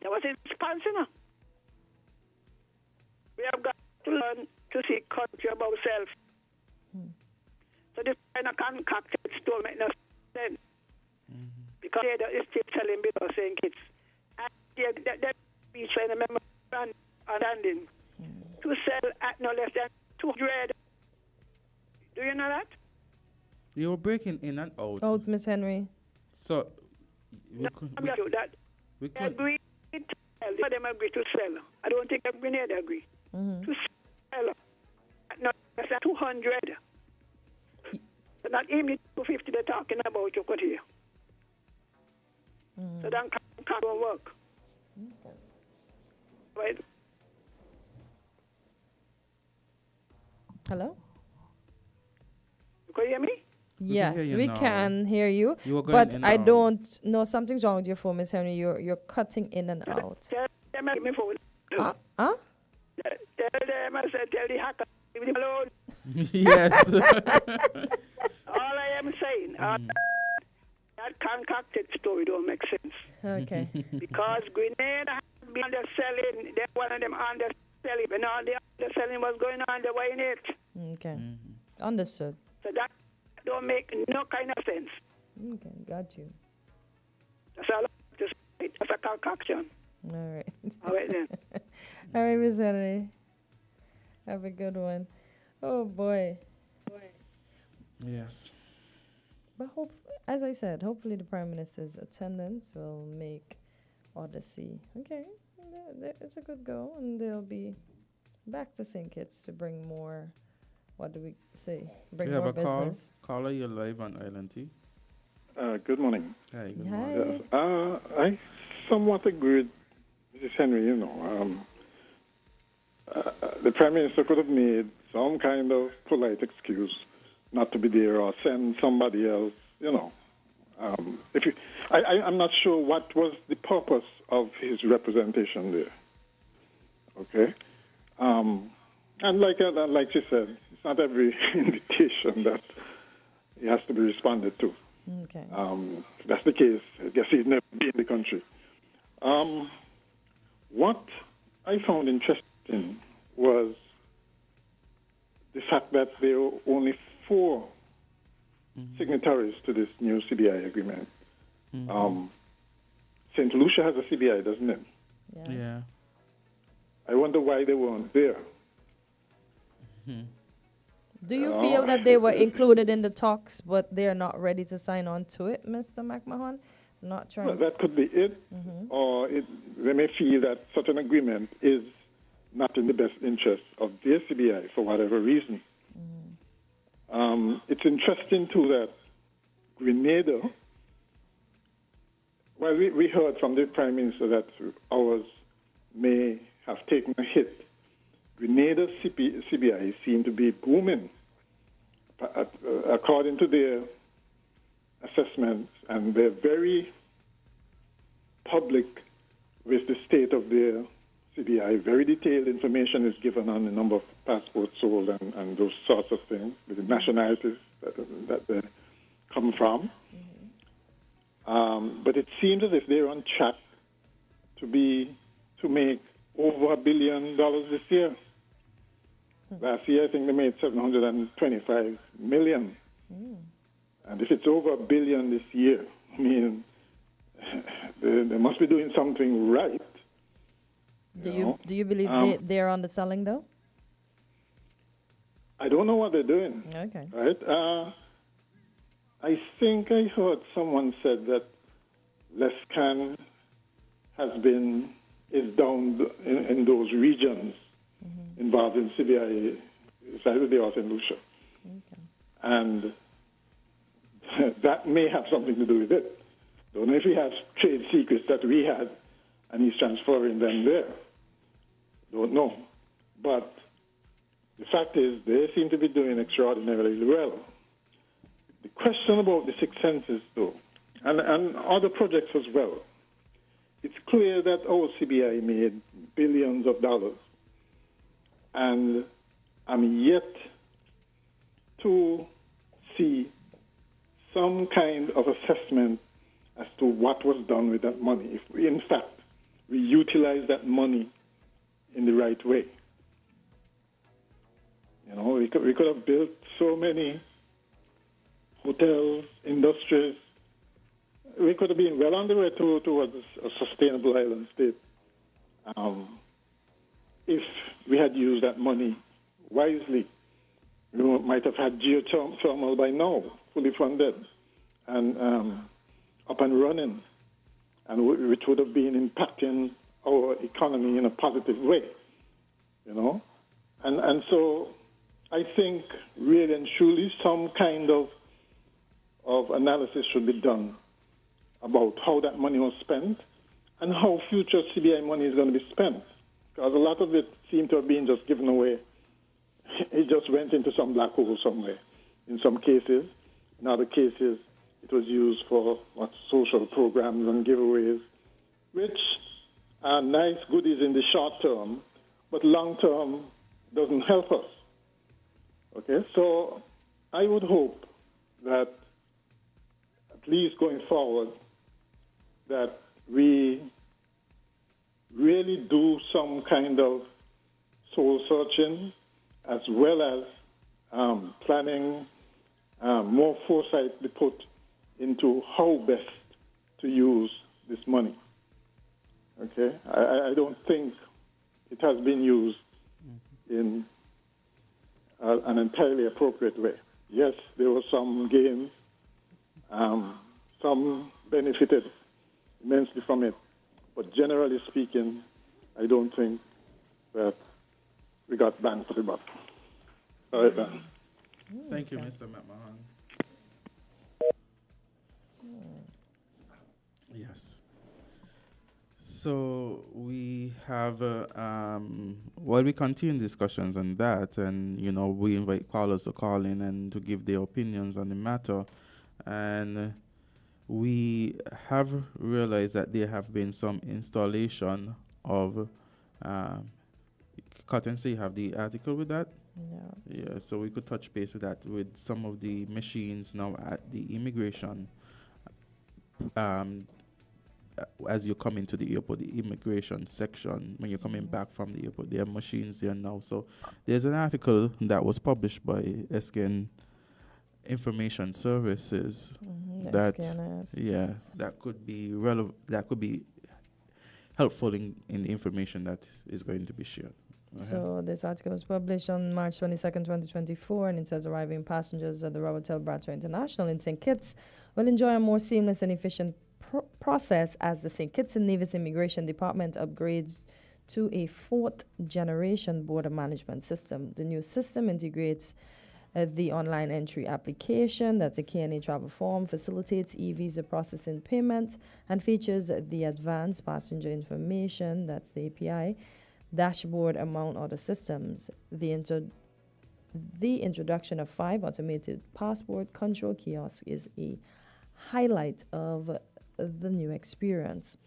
That was his response, you know. We have got to learn to see country about self. So this kind of concocted don't make no sense. Because they're still selling below saying kids. And that speech in the memorandum understanding to sell at no less than 200. Do you know that? You were breaking in and out. Out, Miss Henry. So We agree to sell. Them agree to sell. I don't think Grenada agree. To sell at no less than 200. So not even the 250 they're talking about you could hear. So that can't work. Right? Hello? You can hear me? Yes, hear you we now. can hear you. You were going But in and I out. don't know, something's wrong with your phone, Miss Henry. You're cutting in and out. Tell them I give me phone. Huh? Tell them I said, tell the hacker, leave me alone. Yes. All I am saying, that concocted story don't make sense. Okay. Because Grenada has been underselling. They're one of them underselling. And all the underselling was going on, they were in it. Okay. Understood. So that don't make no kind of sense. Okay, got you. That's all I have to say. That's a concoction. All right. All right then. All right, Miss Henry. Have a good one. Oh, boy. Yes. But as I said, hopefully the Prime Minister's attendance will make Odyssey. Okay, it's a good go, and they'll be back to St. Kitts to bring more. What do we say? Bring You have more a call. business. Caller, you're live on Island T. Good morning. Hi, good Hi. morning. I somewhat agree with Mrs. Henry, you know. The Prime Minister could have made some kind of polite excuse not to be there or send somebody else, you know. I'm not sure what was the purpose of his representation there. Okay? And like she said, it's not every invitation that it has to be responded to. Okay. If that's the case, I guess he's never been in the country. What I found interesting was the fact that there were only 4 signatories to this new CBI agreement. St. Lucia has a CBI, doesn't it? Yeah. I wonder why they weren't there. Do you feel that they were included in the talks, but they're not ready to sign on to it, Mr. McMahon? Not trying. Well, that could be it, or they may feel that such an agreement is not in the best interest of their CBI for whatever reason. It's interesting, too, that Grenada, well, we heard from the Prime Minister that ours may have taken a hit. Grenada's CBI seem to be booming. According to their assessments, and they're very public with the state of their CBI. Very detailed information is given on the number of passports sold and those sorts of things, with the nationalities that they come from. But it seems as if they're on track to make over $1 billion this year. Last year, I think they made $725 million. And if it's over $1 billion this year, I mean, they must be doing something right. Do you believe they're on the selling, though? I don't know what they're doing. Okay. Right? I think I heard someone said that Lescan is down in those regions involved in CBI, side of the or St. Lucia. Okay. And that may have something to do with it. Don't know if he has trade secrets that we had and he's transferring them there. Don't know. But the fact is, they seem to be doing extraordinarily well. The question about the sixth census, though, and other projects as well, it's clear that our CBI made billions of dollars. And I'm yet to see some kind of assessment as to what was done with that money. If we, in fact, we utilize that money in the right way. You know, we could have built so many hotels, industries. We could have been well on the way towards a sustainable island state if we had used that money wisely. We might have had geothermal by now, fully funded and up and running, and which would have been impacting our economy in a positive way, you know. And so I think really and truly some kind of analysis should be done about how that money was spent and how future CBI money is going to be spent. Because a lot of it seemed to have been just given away. It just went into some black hole somewhere in some cases. In other cases, it was used for social programs and giveaways, which are nice goodies in the short term, but long term doesn't help us. Okay, so I would hope that at least going forward, that we really do some kind of soul searching as well as planning, more foresight be put into how best to use this money. Okay, I don't think it has been used in an entirely appropriate way. Yes, there were some gains. Some benefited immensely from it. But generally speaking, I don't think that we got bang for the buck. All right, then. Thank you, Mr. McMahon. Yes. So we have, while we continue discussions on that, and, you know, we invite callers to call in and to give their opinions on the matter. And we have realized that there have been some installation of, Kortensia, you have the article with that? Yeah, so we could touch base with that, with some of the machines now at the immigration, as you come into the airport, the immigration section, when you're coming back from the airport, there are machines there now. So there's an article that was published by SKN Information Services that could be relevant, that could be helpful in the information that is going to be shared. So this article was published on March 22nd, 2024, and it says arriving passengers at the Robotel Brato International in St. Kitts will enjoy a more seamless and efficient process as the St. Kitts and Nevis Immigration Department upgrades to a fourth-generation border management system. The new system integrates the online entry application, that's a KNA travel form, facilitates e-visa processing payment, and features the advanced passenger information, that's the API, dashboard, among other systems. The introduction of 5 automated passport control kiosks is a highlight of the new experience.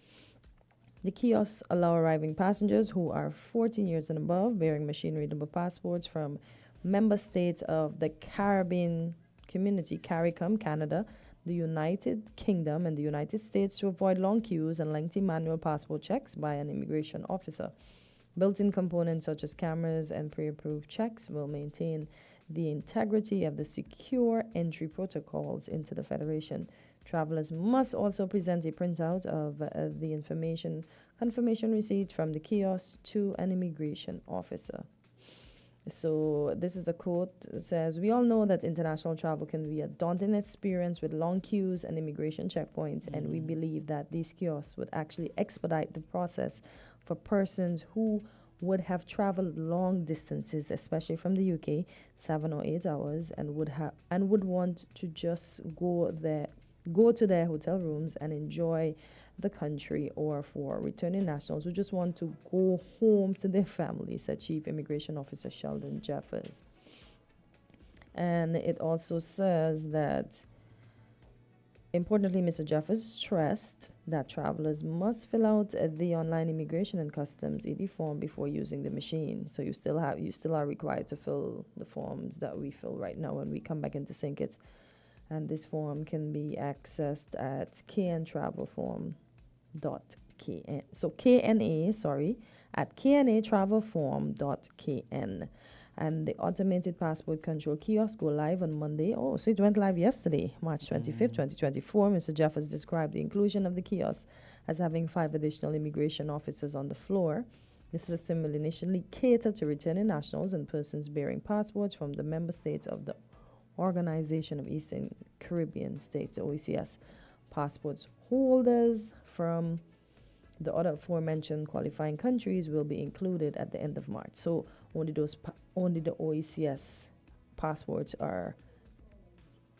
The kiosks allow arriving passengers who are 14 years and above bearing machine-readable passports from member states of the Caribbean Community, CARICOM, Canada, the United Kingdom, and the United States to avoid long queues and lengthy manual passport checks by an immigration officer. Built-in components such as cameras and pre-approved checks will maintain the integrity of the secure entry protocols into the Federation. Travelers must also present a printout of the confirmation receipt from the kiosk to an immigration officer. So this is a quote. It says, "We all know that international travel can be a daunting experience with long queues and immigration checkpoints, and we believe that these kiosks would actually expedite the process for persons who would have traveled long distances, especially from the UK, 7 or 8 hours, and would want to just go to their hotel rooms and enjoy the country, or for returning nationals who just want to go home to their families," said Chief Immigration Officer Sheldon Jeffers. And it also says that, importantly, Mr. Jeffers stressed that travelers must fill out the online immigration and customs ED form before using the machine. So you still are required to fill the forms that we fill right now when we come back into St. Kitts. And this form can be accessed at kntravelform.kn. So at knatravelform.kn. And the automated passport control kiosk go live on Monday. Oh, so it went live yesterday, March 25th, 2024. Mr. Jeffers described the inclusion of the kiosk as having 5 additional immigration officers on the floor. The system will initially cater to returning nationals and persons bearing passports from the member states of the Organization of Eastern Caribbean States, OECS. Passports holders from the other aforementioned qualifying countries will be included at the end of March. So only the OECS passports are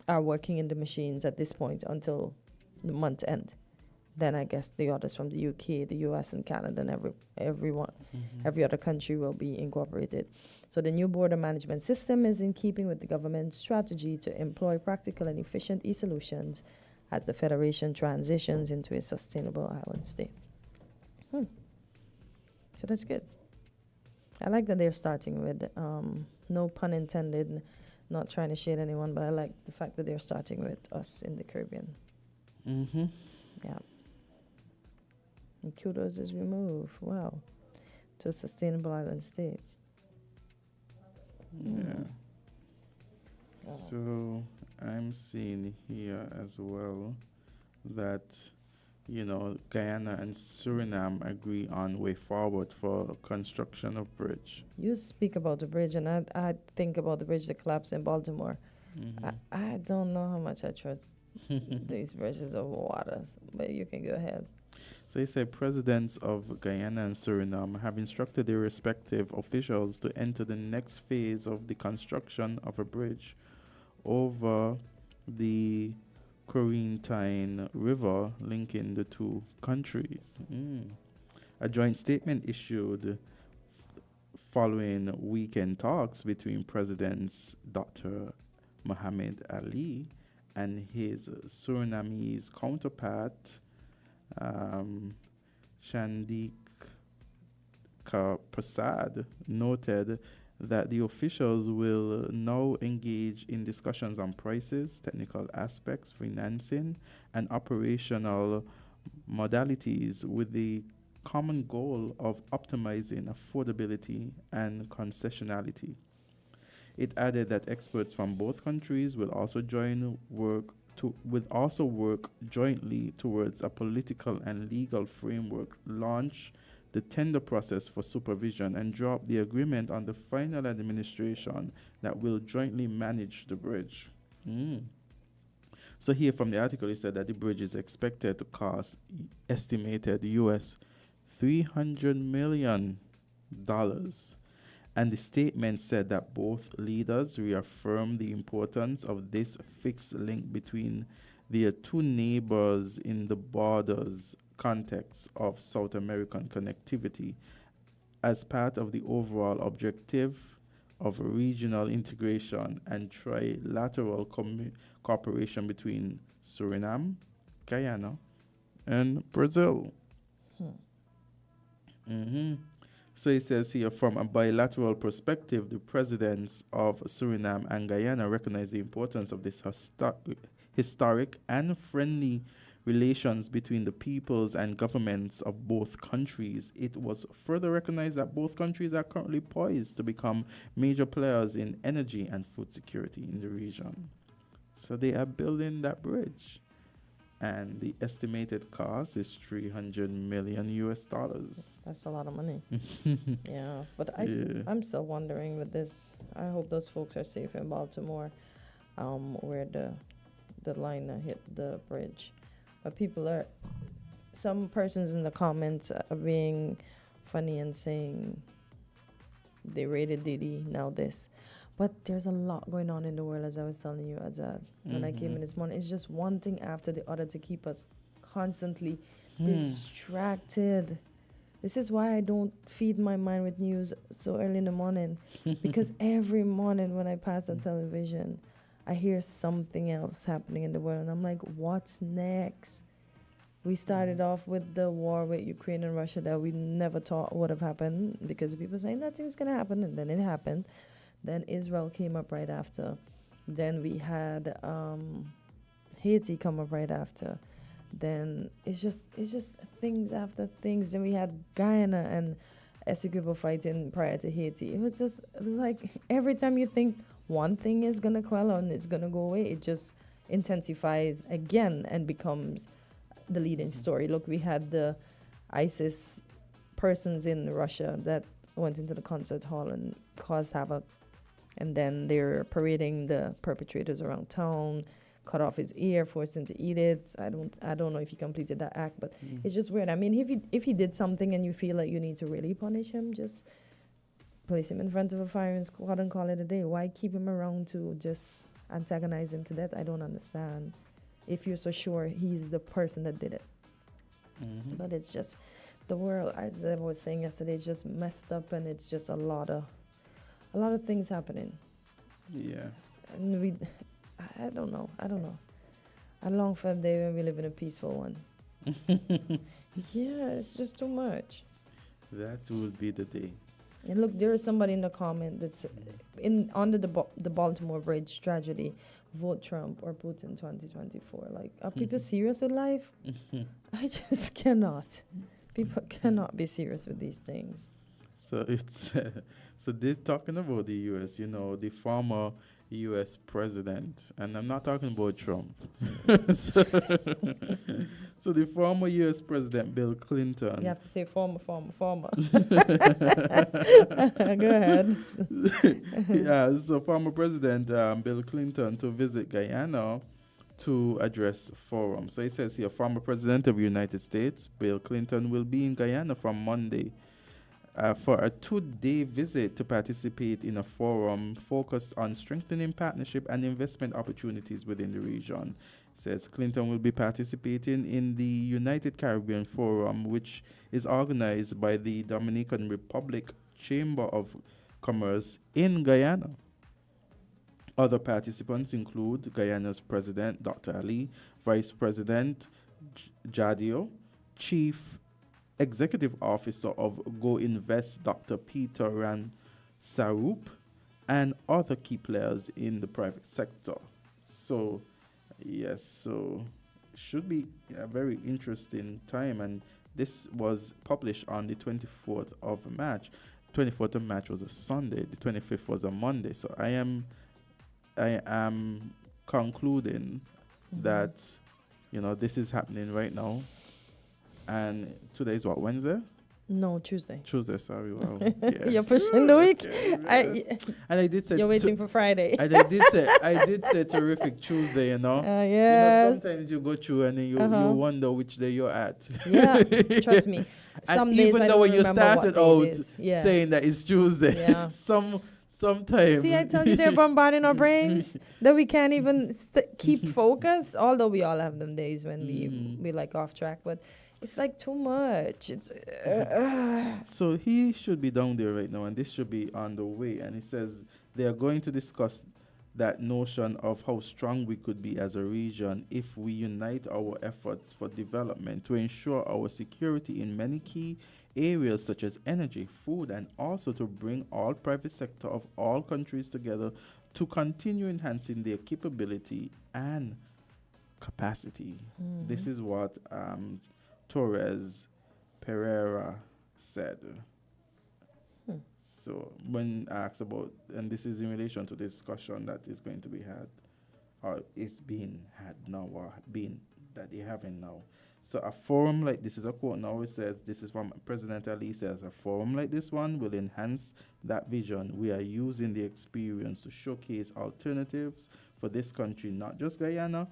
working in the machines at this point until the month end. Then I guess the others from the UK, the US, and Canada, and every other country will be incorporated. So the new border management system is in keeping with the government's strategy to employ practical and efficient e-solutions as the Federation transitions into a sustainable island state. So that's good. I like that they're starting with, no pun intended, not trying to shade anyone, but I like the fact that they're starting with us in the Caribbean. Yeah. And kudos as we move, to a sustainable island state. Yeah. So I'm seeing here as well that, Guyana and Suriname agree on way forward for construction of bridge. You speak about the bridge, and I think about the bridge that collapsed in Baltimore. I don't know how much I trust these bridges over waters, but you can go ahead. So they say presidents of Guyana and Suriname have instructed their respective officials to enter the next phase of the construction of a bridge over the Kortensia River linking the two countries. A joint statement issued following weekend talks between Presidents Dr. Mohamed Ali and his Surinamese counterpart, Shandika Prasad, noted that the officials will now engage in discussions on prices, technical aspects, financing, and operational modalities with the common goal of optimizing affordability and concessionality. It added that experts from both countries will also work jointly towards a political and legal framework launched the tender process for supervision and draw up the agreement on the final administration that will jointly manage the bridge. So here from the article, it said that the bridge is expected to cost estimated US $300 million. And the statement said that both leaders reaffirmed the importance of this fixed link between their two neighbors in the borders context of South American connectivity as part of the overall objective of regional integration and trilateral cooperation between Suriname, Guyana, and Brazil. So it says here, from a bilateral perspective, the presidents of Suriname and Guyana recognize the importance of this historic and friendly relations between the peoples and governments of both countries. It was further recognized that both countries are currently poised to become major players in energy and food security in the region. So they are building that bridge, and the estimated cost is $300 million. That's a lot of money. Yeah, but I'm still wondering with this. I hope those folks are safe in Baltimore, where the liner hit the bridge. But some persons in the comments are being funny and saying they raided Didi, now this. But there's a lot going on in the world, as I was telling you, Azard, when I came in this morning. It's just one thing after the other to keep us constantly distracted. This is why I don't feed my mind with news so early in the morning. Because every morning when I pass the television, I hear something else happening in the world. And I'm like, what's next? We started off with the war with Ukraine and Russia that we never thought would have happened, because people saying nothing's going to happen, and then it happened. Then Israel came up right after. Then we had Haiti come up right after. Then it's just things after things. Then we had Guyana and Essequibo fighting prior to Haiti. It was like every time you think one thing is going to quell and it's going to go away, it just intensifies again and becomes the leading story. Look, we had the ISIS persons in Russia that went into the concert hall and caused havoc. And then they're parading the perpetrators around town, cut off his ear, forced him to eat it. I don't know if he completed that act, but it's just weird. I mean, if he did something and you feel like you need to really punish him, just place him in front of a firing squad and call it a day. Why keep him around to just antagonize him to death? I don't understand. If you're so sure he's the person that did it. But it's just the world, as I was saying yesterday, is just messed up, and it's just a lot of things happening. Yeah. And I don't know. I long for a day when we live in a peaceful one. Yeah, it's just too much. That would be the day. And look, there is somebody in the comment that's under the Baltimore Bridge tragedy, vote Trump or Putin 2024. Like, are people serious with life? I just cannot. People cannot be serious with these things. So it's so they're talking about the U.S. You know, the former U.S. president, and I'm not talking about Trump. So the former U.S. president Bill Clinton. You have to say former. Go ahead. Yeah, so former president Bill Clinton to visit Guyana to address forum. So he says here, former president of the United States Bill Clinton will be in Guyana from Monday for a 2-day visit to participate in a forum focused on strengthening partnership and investment opportunities within the region. Says Clinton will be participating in the United Caribbean Forum, which is organized by the Dominican Republic Chamber of Commerce in Guyana. Other participants include Guyana's President Dr. Ali, Vice President Jadio, Chief Executive Officer of Go Invest Dr. Peter Ran Sarup, and other key players in the private sector. So, yes, so it should be a very interesting time, and this was published on the 24th of March. 24th of March was a Sunday, the 25th was a Monday. So I am concluding that, you know, this is happening right now. And today is what, Wednesday? No, Tuesday. Tuesday, sorry. Wow. Yeah. You're pushing the week. Okay, and I did say You're waiting for Friday. and I did say terrific Tuesday, you know. Yes. You know, sometimes you go through and then you wonder which day you're at. Yeah, trust me. Some And days even I though don't when you remember what started day out it is. Yeah. saying that it's Tuesday, Yeah. sometimes. See, I tell you, they're bombarding our brains that we can't even keep focus. Although we all have them days when we like off track, but it's like too much. It's So he should be down there right now, and this should be on the way. And he says they are going to discuss that notion of how strong we could be as a region if we unite our efforts for development to ensure our security in many key areas such as energy, food, and also to bring all private sector of all countries together to continue enhancing their capability and capacity. This is what Torres Pereira said. So when asked about, and this is in relation to the discussion that is going to be had, or is being had now, or being that they're having now. So a forum like this is a quote now. It says, this is from President Ali, says, a forum like this one will enhance that vision. We are using the experience to showcase alternatives for this country, not just Guyana.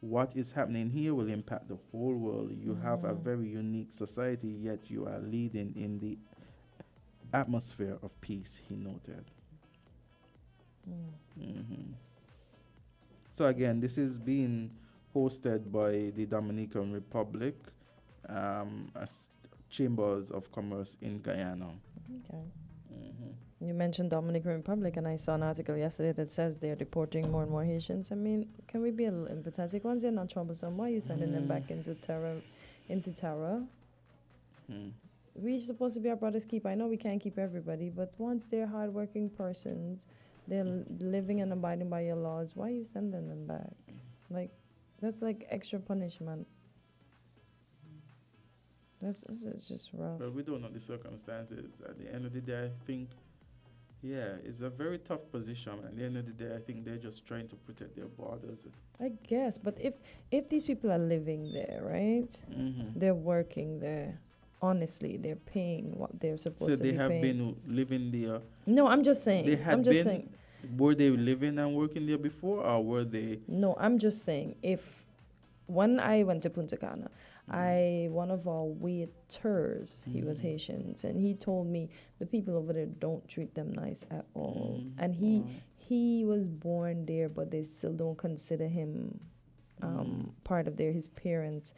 What is happening here will impact the whole world. You have a very unique society, yet you are leading in the atmosphere of peace, he noted. So again, this is being hosted by the Dominican Republic as Chambers of Commerce in Guyana. okay. You mentioned Dominican Republic, and I saw an article yesterday that says they're deporting more and more Haitians. I mean, can we be a little empathetic? Once they're not troublesome, why are you sending them back into terror? We're supposed to be our brother's keeper. I know we can't keep everybody, but once they're hardworking persons, they're living and abiding by your laws, why are you sending them back? Like, that's like extra punishment. That's just rough. But we don't know the circumstances. At the end of the day, I think, yeah, it's a very tough position. At the end of the day, I think they're just trying to protect their borders. I guess, but if these people are living there, right? They're working there. Honestly, they're paying what they're supposed So to they be have paying. been living there. No, I'm just saying. They had I'm just been. saying. Were they living and working there before, or were they? No, I'm just saying. When I went to Punta Cana, one of our waiters, he was Haitians, and he told me the people over there don't treat them nice at all. And he was born there, but they still don't consider him part of his parents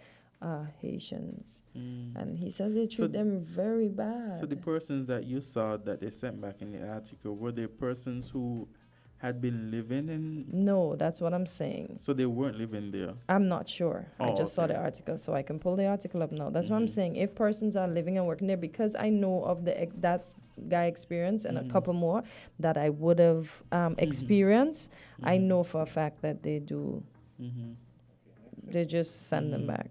Haitians. And he says they treat them very bad. So the persons that you saw that they sent back in the article, were they persons who had been living in? No, that's what I'm saying. So they weren't living there? I'm not sure. I just saw okay. the article, so I can pull the article up now. That's what I'm saying. If persons are living and working there, because I know of that guy experience and a couple more that I would have experienced, I know for a fact that they do. They just send them back.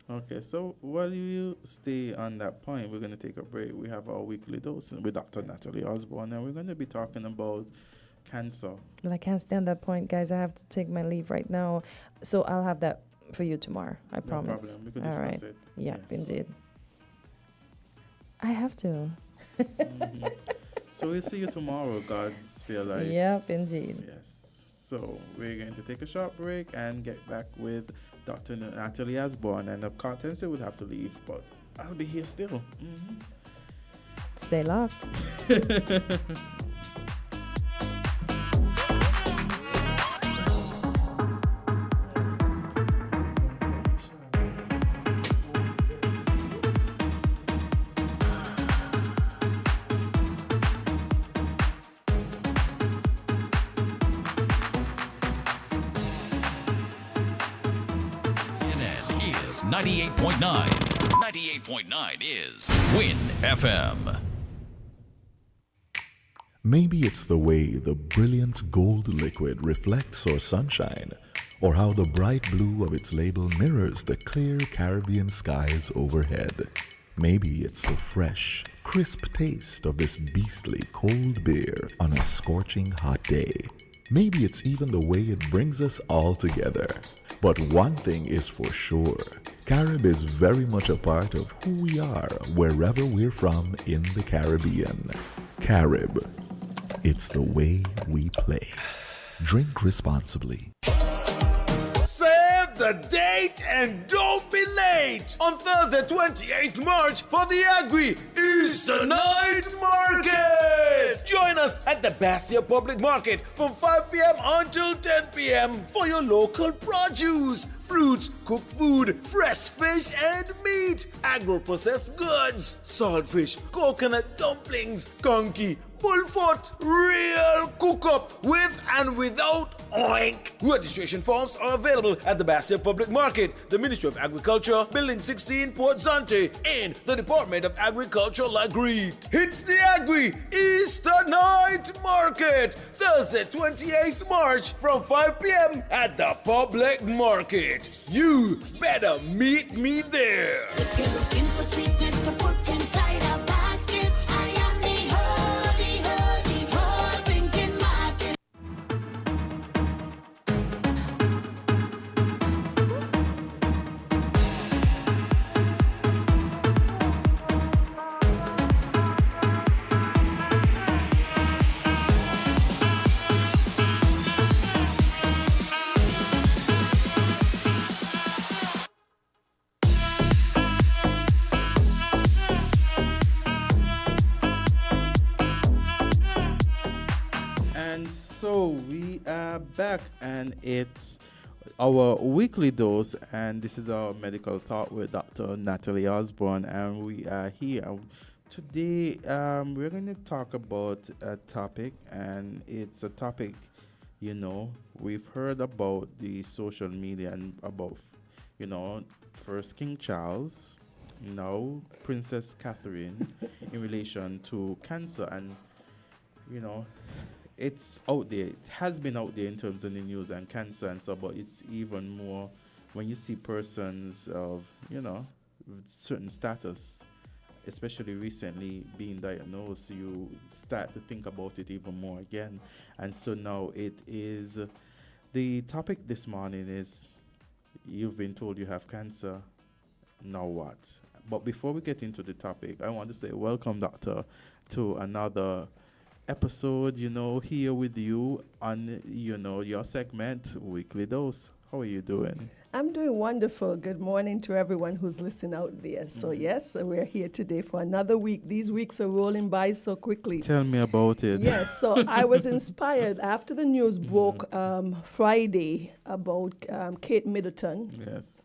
Okay, so while you stay on that point, we're going to take a break. We have our weekly dose with Dr. Natalie Osborne, and we're going to be talking about cancer. But I can't stand that point, guys. I have to take my leave right now. So I'll have that for you tomorrow. I promise. No problem. We can discuss it. Yeah, Yes. indeed. I have to. So we'll see you tomorrow, God spare life. Yep, indeed. Yes. So we're going to take a short break and get back with Dr. Natalie Osborne. And Kortensia would have to leave, but I'll be here still. Stay locked. Is 98.9. 98.9 is Win FM. Maybe it's the way the brilliant gold liquid reflects our sunshine, or how the bright blue of its label mirrors the clear Caribbean skies overhead. Maybe it's the fresh, crisp taste of this beastly cold beer on a scorching hot day. Maybe it's even the way it brings us all together. But one thing is for sure, Carib is very much a part of who we are wherever we're from in the Caribbean. Carib, it's the way we play. Drink responsibly. Save the date and don't be late on Thursday 28th March for the Agri Easter Night Market. Join us at the Bastia Public Market from 5 p.m. until 10 p.m. for your local produce, fruits, cooked food, fresh fish and meat, agro-processed goods, saltfish, coconut dumplings, conky, bullfoot, real cook-up with and without oink. Registration forms are available at the Bastia Public Market, the Ministry of Agriculture, Building 16, Port Zante, and the Department of Agriculture, Lagreed. It's the Agri Easter Night Market, Thursday 28th March from 5 p.m. at the Public Market. You better meet me there. If you're looking for sweetness to put inside a basket, I am the thinking market. And so we are back, and it's our weekly dose, and this is our medical talk with Dr. Natalie Osborne, and we are here today. We're going to talk about a topic, and it's a topic, we've heard about the social media and about, first King Charles, now Princess Catherine, in relation to cancer, and it's out there. It has been out there in terms of the news and cancer and stuff, but it's even more when you see persons of, with certain status, especially recently being diagnosed, you start to think about it even more again. And so now it is, the topic this morning is, you've been told you have cancer, now what? But before we get into the topic, I want to say welcome, Doctor, to another episode, here with you on, your segment, Weekly Dose. How are you doing? I'm doing wonderful. Good morning to everyone who's listening out there. So yes, we're here today for another week. These weeks are rolling by so quickly. Tell me about it. Yes, so I was inspired after the news broke Friday about Kate Middleton. Yes.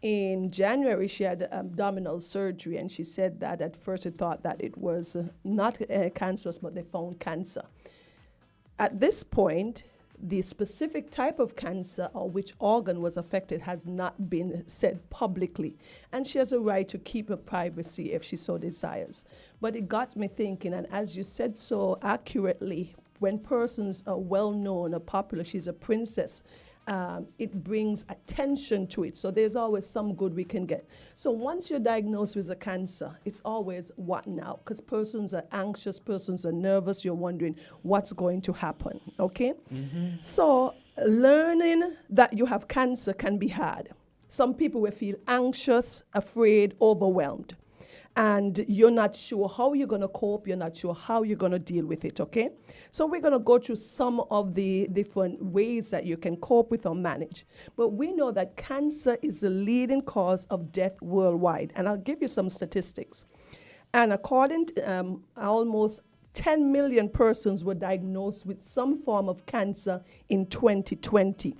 In January, she had abdominal surgery, and she said that at first she thought that it was not cancerous, but they found cancer. At this point, the specific type of cancer or which organ was affected has not been said publicly, and she has a right to keep her privacy if she so desires. But it got me thinking, and as you said so accurately, when persons are well-known or popular, she's a princess, it brings attention to it. So there's always some good we can get. So once you're diagnosed with a cancer, it's always what now? Because persons are anxious, persons are nervous, you're wondering what's going to happen, okay? Mm-hmm. So learning that you have cancer can be hard. Some people will feel anxious, afraid, overwhelmed. And you're not sure how you're going to cope, you're not sure how you're going to deal with it, okay? So we're going to go through some of the different ways that you can cope with or manage. But we know that cancer is the leading cause of death worldwide. And I'll give you some statistics. And according to almost 10 million persons were diagnosed with some form of cancer in 2020.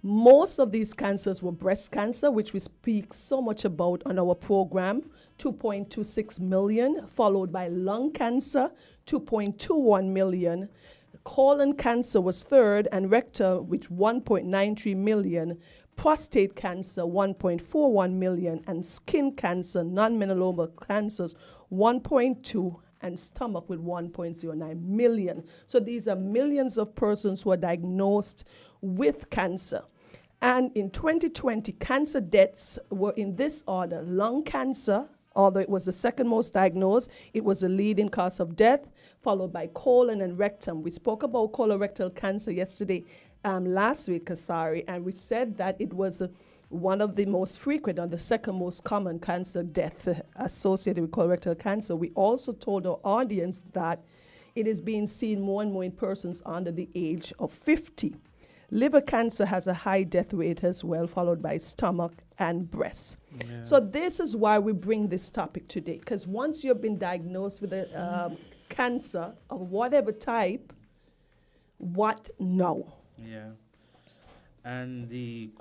Most of these cancers were breast cancer, which we speak so much about on our program, 2.26 million, followed by lung cancer, 2.21 million. Colon cancer was third, and rectal with 1.93 million. Prostate cancer, 1.41 million, and skin cancer, non-melanoma cancers, 1.2, and stomach with 1.09 million. So these are millions of persons who are diagnosed with cancer. And in 2020, cancer deaths were in this order: lung cancer, although it was the second most diagnosed, it was the leading cause of death, followed by colon and rectum. We spoke about colorectal cancer yesterday, last week, Kasari, and we said that it was one of the most frequent and the second most common cancer death associated with colorectal cancer. We also told our audience that it is being seen more and more in persons under the age of 50. Liver cancer has a high death rate as well, followed by stomach and breast. Yeah. So this is why we bring this topic today, because once you've been diagnosed with a cancer of whatever type, what now? Yeah. And the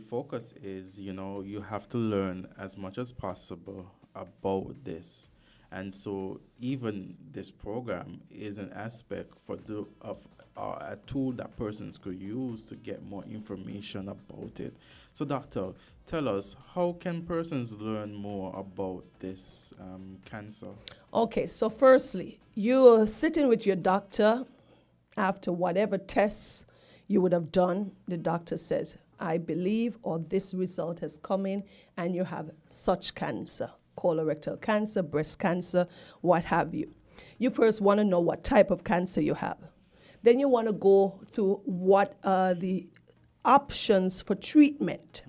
focus is, you have to learn as much as possible about this. And so even this program is an aspect of a tool that persons could use to get more information about it. So doctor, tell us, how can persons learn more about this cancer? Okay, so firstly, you're sitting with your doctor after whatever tests you would have done. The doctor says, I believe, or this result has come in and you have such cancer. Colorectal cancer, breast cancer, what have you. You first want to know what type of cancer you have. Then you want to go to what are the options for treatment.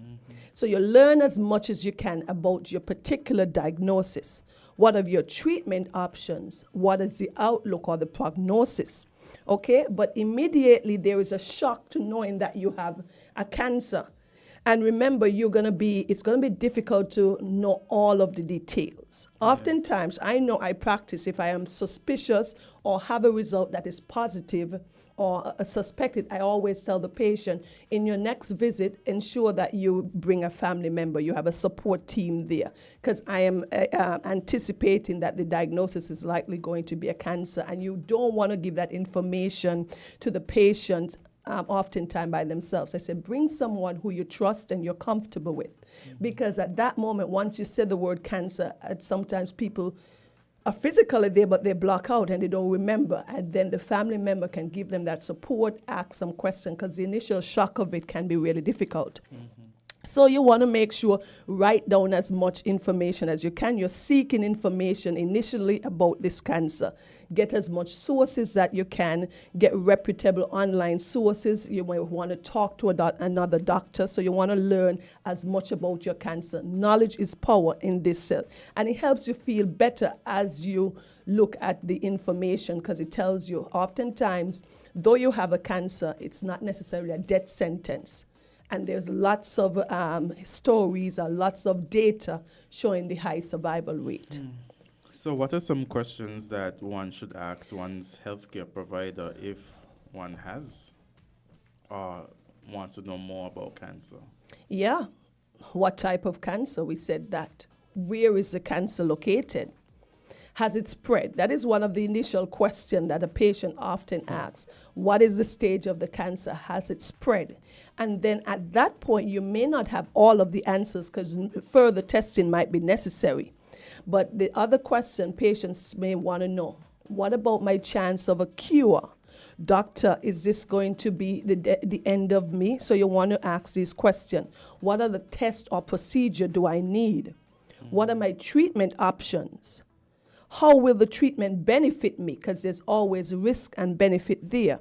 So you learn as much as you can about your particular diagnosis. What are your treatment options? What is the outlook or the prognosis? Okay, but immediately there is a shock to knowing that you have a cancer. And remember, it's going to be difficult to know all of the details. Oftentimes, I know I practice if I am suspicious or have a result that is positive or suspected, I always tell the patient, in your next visit, ensure that you bring a family member. You have a support team there, because I am anticipating that the diagnosis is likely going to be a cancer, and you don't want to give that information to the patient oftentimes by themselves. I said, bring someone who you trust and you're comfortable with. Because at that moment, once you say the word cancer, sometimes people are physically there, but they block out and they don't remember. And then the family member can give them that support, ask some questions, because the initial shock of it can be really difficult. So you want to make sure, write down as much information as you can. You're seeking information initially about this cancer. Get as much sources that you can. Get reputable online sources. You might want to talk to another doctor. So you want to learn as much about your cancer. Knowledge is power in this cell. And it helps you feel better as you look at the information, because it tells you oftentimes, though you have a cancer, it's not necessarily a death sentence. And there's lots of stories or lots of data showing the high survival rate. So what are some questions that one should ask one's healthcare provider if one has or wants to know more about cancer? Yeah. What type of cancer? We said that. Where is the cancer located? Has it spread? That is one of the initial questions that a patient often asks. What is the stage of the cancer? Has it spread? And then at that point, you may not have all of the answers, because further testing might be necessary. But the other question patients may want to know, what about my chance of a cure? Doctor, is this going to be the end of me? So you want to ask these questions. What are the tests or procedure do I need? What are my treatment options? How will the treatment benefit me? Because there's always risk and benefit there.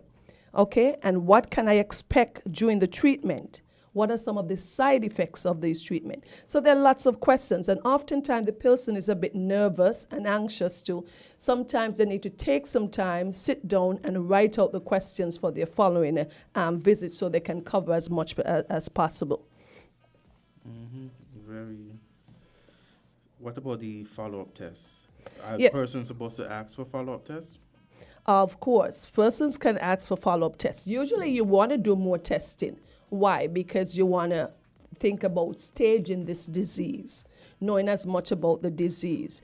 Okay, and what can I expect during the treatment? What are some of the side effects of this treatment? So there are lots of questions, and oftentimes the person is a bit nervous and anxious too. Sometimes they need to take some time, sit down, and write out the questions for their following visit, so they can cover as much as possible. What about the follow-up tests? Are Yeah. persons supposed to ask for follow-up tests? Of course, persons can ask for follow-up tests. Usually you want to do more testing. Why? Because you want to think about staging this disease, knowing as much about the disease.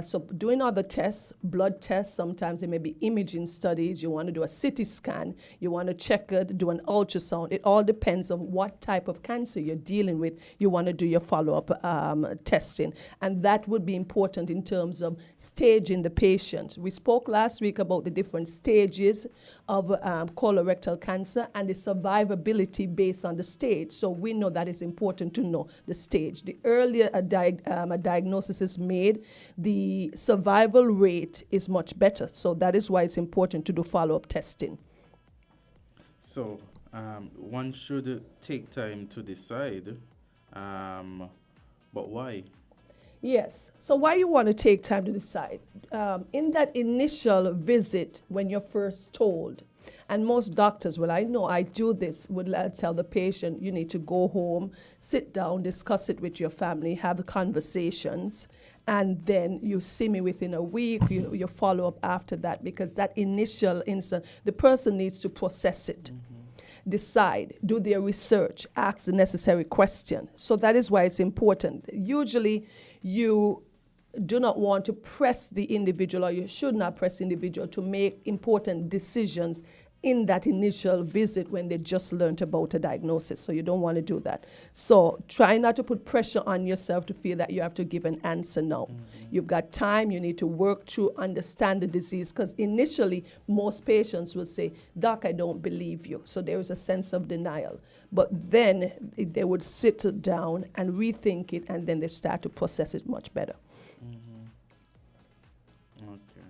So doing other tests, blood tests, sometimes there may be imaging studies. You want to do a CT scan. You want to check it, do an ultrasound. It all depends on what type of cancer you're dealing with. You want to do your follow-up testing. And that would be important in terms of staging the patient. We spoke last week about the different stages of colorectal cancer and the survivability based on the stage. So we know that it's important to know the stage. The earlier a diagnosis is made, the survival rate is much better. So that is why it's important to do follow-up testing. So one should take time to decide, but why? Yes. So why you want to take time to decide? In that initial visit, when you're first told, and most doctors, well, I know I do this, would tell the patient, you need to go home, sit down, discuss it with your family, have conversations, and then you see me within a week, you follow up after that, because that initial instant, the person needs to process it. Decide, do their research, ask the necessary question. So that is why it's important. Usually you do not want to press the individual, or you should not press the individual to make important decisions in that initial visit when they just learned about a diagnosis. So you don't want to do that. So try not to put pressure on yourself to feel that you have to give an answer now. You've got time, you need to work through, understand the disease, because initially most patients will say, Doc, I don't believe you. So there is a sense of denial. But then they would sit down and rethink it, and then they start to process it much better. Okay.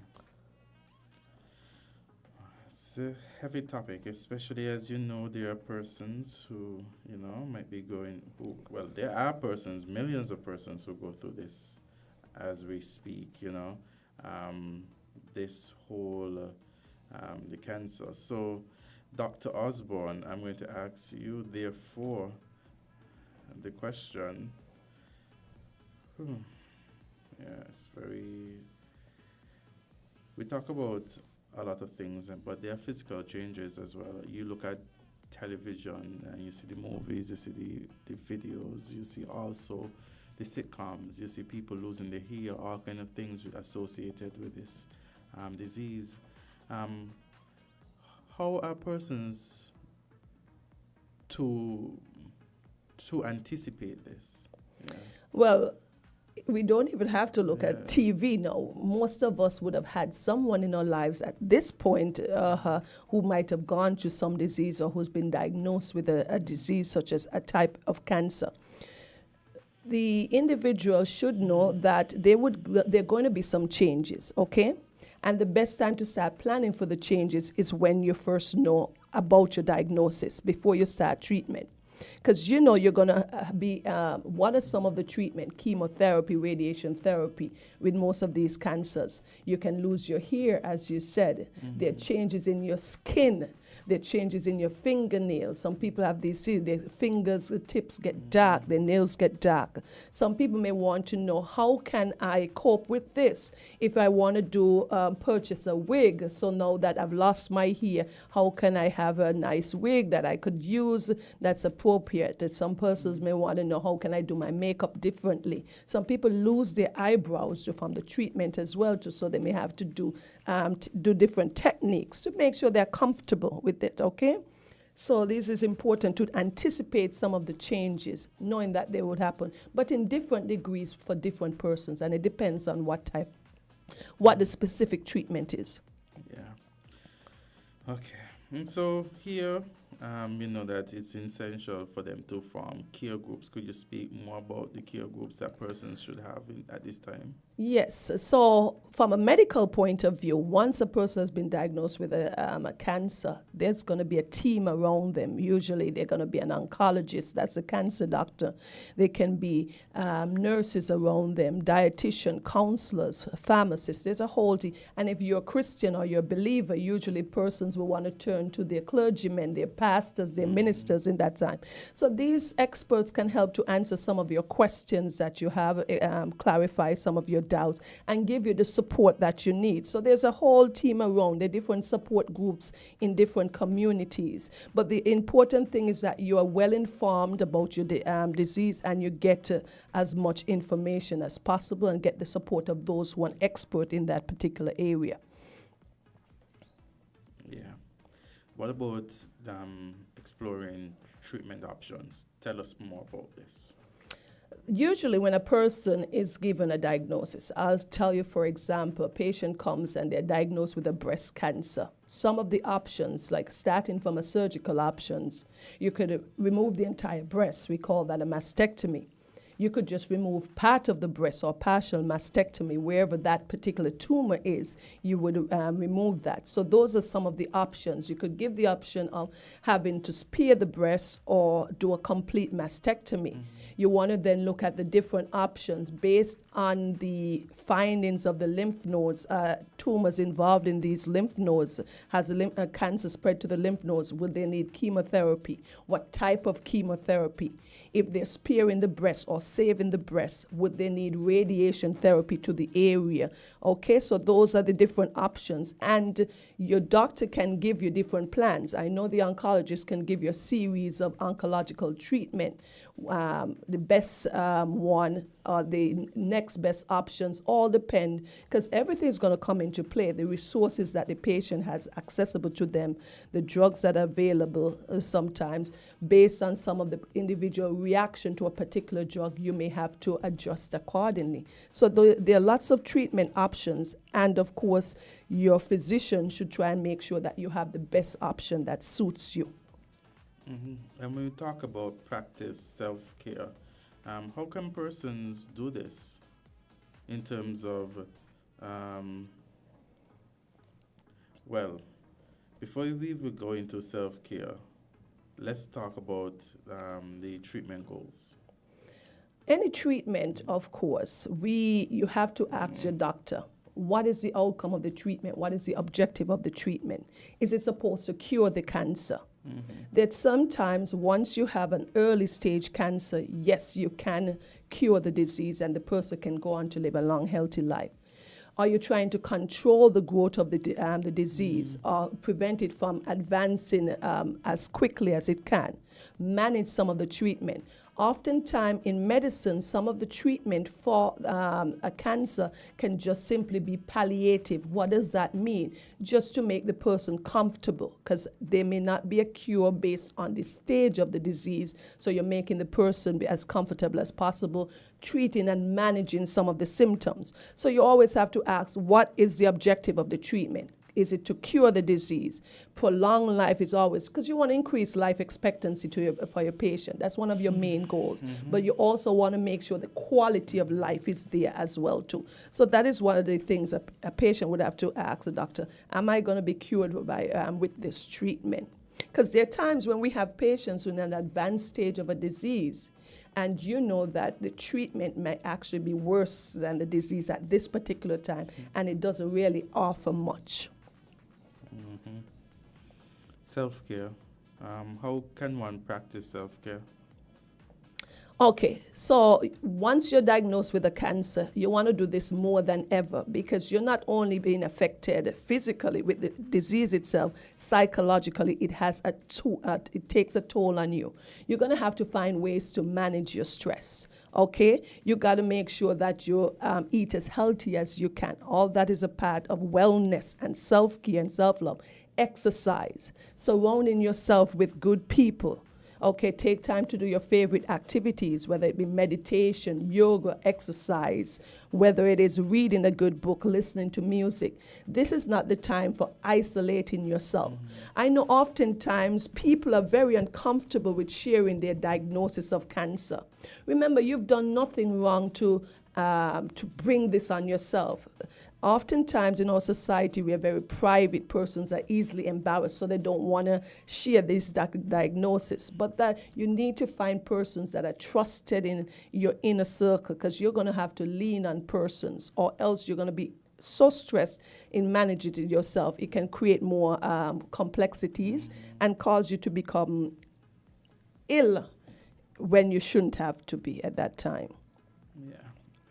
It's a heavy topic, especially as you know, there are persons who, might be there are persons, millions of persons who go through this as we speak, this whole, the cancer. So, Dr. Osborne, I'm going to ask you, therefore, the question, it's very, we talk about a lot of things, but there are physical changes as well. You look at television and you see the movies, you see the videos, you see also the sitcoms, you see people losing their hair, all kind of things associated with this disease. How are persons to anticipate this? Yeah. Well, we don't even have to look at TV now. Most of us would have had someone in our lives at this point who might have gone through some disease or who's been diagnosed with a disease such as a type of cancer. The individual should know that there are going to be some changes, okay? And the best time to start planning for the changes is when you first know about your diagnosis, before you start treatment. Because you're going to be, what are some of the treatment? Chemotherapy, radiation therapy with most of these cancers. You can lose your hair, as you said. There are changes in your skin. There are changes in your fingernails. Some people have these, their fingers, the tips get dark, their nails get dark. Some people may want to know, how can I cope with this? If I want to purchase a wig, so now that I've lost my hair, how can I have a nice wig that I could use that's appropriate? That some persons may want to know, how can I do my makeup differently? Some people lose their eyebrows from the treatment as well, so they may have to do different techniques to make sure they're comfortable with it, okay? So this is important to anticipate some of the changes, knowing that they would happen, but in different degrees for different persons, and it depends on what the specific treatment is. Yeah. Okay. And so here, you know that it's essential for them to form care groups. Could you speak more about the care groups that persons should have at this time? Yes. So from a medical point of view, once a person has been diagnosed with a cancer, there's going to be a team around them. Usually they're going to be an oncologist, that's a cancer doctor. There can be nurses around them, dietitian, counselors, pharmacists. There's a whole team. And if you're a Christian or you're a believer, usually persons will want to turn to their clergymen, their pastors, their ministers in that time. So these experts can help to answer some of your questions that you have, clarify some of your doubts, and give you the support that you need. So there's a whole team around, the different support groups in different communities. But the important thing is that you are well informed about your disease, and you get as much information as possible and get the support of those who are an expert in that particular area. Yeah. What about exploring treatment options? Tell us more about this. Usually when a person is given a diagnosis, I'll tell you, for example, a patient comes and they're diagnosed with a breast cancer. Some of the options, like starting from a surgical options, you could remove the entire breast. We call that a mastectomy. You could just remove part of the breast or partial mastectomy. Wherever that particular tumor is, you would remove that. So those are some of the options. You could give the option of having to spare the breast or do a complete mastectomy. You want to then look at the different options based on the findings of the lymph nodes, tumors involved in these lymph nodes. Has a cancer spread to the lymph nodes? Will they need chemotherapy? What type of chemotherapy? If they're sparing the breast or saving the breast, would they need radiation therapy to the area? Okay, so those are the different options. And your doctor can give you different plans. I know the oncologist can give you a series of oncological treatment. The best one or the next best options all depend, because everything is going to come into play. The resources that the patient has accessible to them, the drugs that are available sometimes, based on some of the individual reaction to a particular drug, you may have to adjust accordingly. So there are lots of treatment options, and of course, your physician should try and make sure that you have the best option that suits you. And when we talk about practice self-care, how can persons do this in terms of, well, before we even go into self-care, let's talk about the treatment goals. Any treatment, of course, you have to ask your doctor, what is the outcome of the treatment? What is the objective of the treatment? Is it supposed to cure the cancer? That sometimes once you have an early stage cancer, yes, you can cure the disease and the person can go on to live a long, healthy life. Are you trying to control the growth of the disease or prevent it from advancing as quickly as it can? Manage some of the treatment. Oftentimes in medicine, some of the treatment for a cancer can just simply be palliative. What does that mean? Just to make the person comfortable, because there may not be a cure based on the stage of the disease. So you're making the person be as comfortable as possible, treating and managing some of the symptoms. So you always have to ask, what is the objective of the treatment? Is it to cure the disease? Prolong life is always, because you want to increase life expectancy for your patient. That's one of your main goals. But you also want to make sure the quality of life is there as well too. So that is one of the things a patient would have to ask the doctor, am I going to be cured by with this treatment? Because there are times when we have patients in an advanced stage of a disease, and you know that the treatment may actually be worse than the disease at this particular time, and it doesn't really offer much. Self-care. How can one practice self-care? Okay, so once you're diagnosed with a cancer, you want to do this more than ever, because you're not only being affected physically with the disease itself, psychologically it takes a toll on you. You're going to have to find ways to manage your stress. Okay, you got to make sure that you eat as healthy as you can. All that is a part of wellness and self-care and self-love. Exercise, surrounding yourself with good people. Okay, take time to do your favorite activities, whether it be meditation, yoga, exercise, whether it is reading a good book, listening to music. This is not the time for isolating yourself. I know oftentimes people are very uncomfortable with sharing their diagnosis of cancer. Remember, you've done nothing wrong to bring this on yourself. Oftentimes in our society, we are very private. Persons are easily embarrassed, so they don't want to share this diagnosis. But that you need to find persons that are trusted in your inner circle, because you're going to have to lean on persons, or else you're going to be so stressed in managing it yourself. It can create more complexities and cause you to become ill when you shouldn't have to be at that time. Yeah,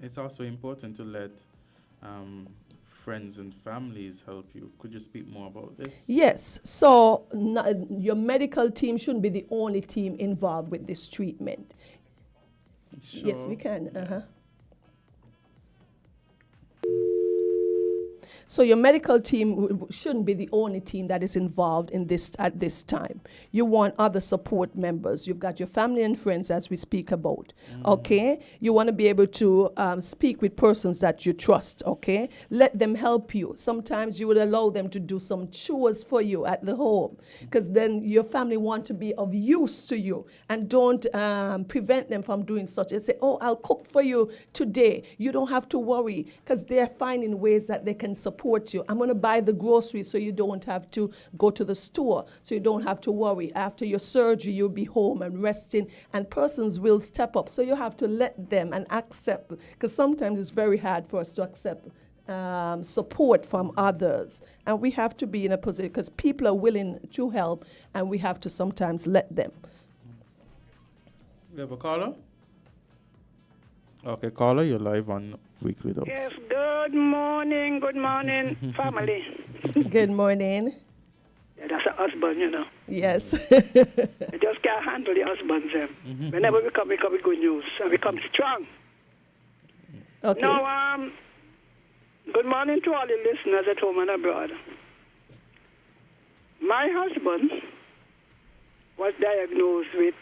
it's also important to let friends and families help you. Could you speak more about this? Yes. So your medical team shouldn't be the only team involved with this treatment. Sure. Yes, we can. So your medical team shouldn't be the only team that is involved in this at this time. You want other support members. You've got your family and friends, as we speak about. Okay, you want to be able to speak with persons that you trust. Okay, let them help you. Sometimes you would allow them to do some chores for you at the home, because then your family want to be of use to you, and don't prevent them from doing such. They say, "Oh, I'll cook for you today. You don't have to worry," because they're finding ways that they can support you. I'm going to buy the groceries so you don't have to go to the store, so you don't have to worry. After your surgery, you'll be home and resting, and persons will step up. So you have to let them and accept, because sometimes it's very hard for us to accept support from others. And we have to be in a position, because people are willing to help, and we have to sometimes let them. We have a caller? Okay, caller, you're live on Weekly Dubs. Yes, good morning, family. Good morning. Yeah, that's a husband, you know. Yes. I just can't handle the husbands. Whenever we come with good news, and we come strong. Okay. Now, good morning to all the listeners at home and abroad. My husband was diagnosed with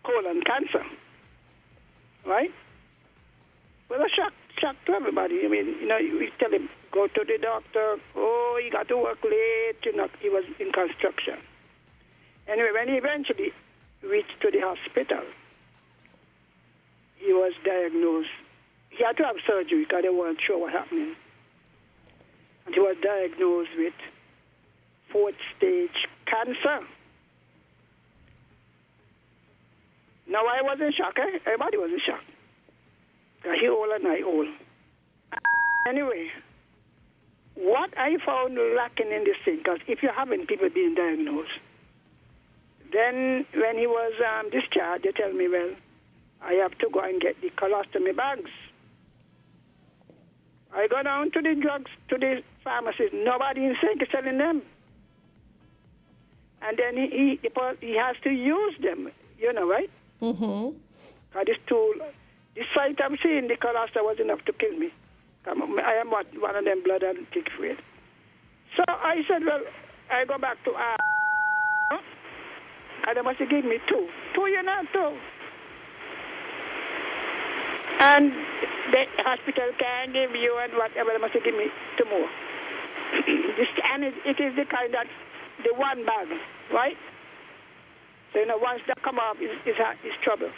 colon cancer, right? Well, a shock to everybody. I mean, we tell him, go to the doctor. Oh, he got to work late. He was in construction. Anyway, when he eventually reached to the hospital, he was diagnosed. He had to have surgery because they weren't sure what happened. And he was diagnosed with 4th stage cancer. Now, I was in shock. Everybody was in shock. He old and I old. Anyway, what I found lacking in this thing, because if you're having people being diagnosed, then when he was discharged, they tell me, well, I have to go and get the colostomy bags. I go down to the drugs, to the pharmacist. Nobody in sync is selling them. And then he has to use them, right? Mm-hmm. This tool, this sight I'm seeing, the colostomy was enough to kill me. I am one of them blood and tick afraid. So I said, well, I go back to and they must give me two. Two. And the hospital can give you and whatever, they must give me 2 more. And it is the kind that, the one bag, right? So, once that come up, it's trouble.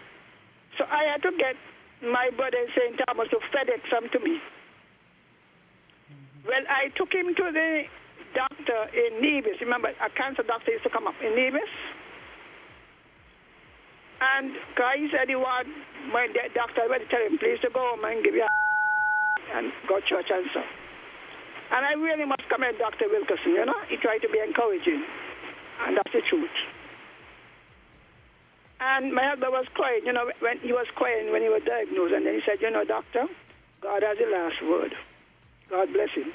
So I had to get my brother in St. Thomas to FedEx some to me. Well, I took him to the doctor in Nevis. Remember, a cancer doctor used to come up in Nevis. And he said he want my doctor already tell him, please to go home and give you and go to church and so. And I really must commend Dr. Wilkerson, He tried to be encouraging. And that's the truth. And my husband was crying, when he was crying when he was diagnosed. And then he said, doctor, God has the last word. God bless him.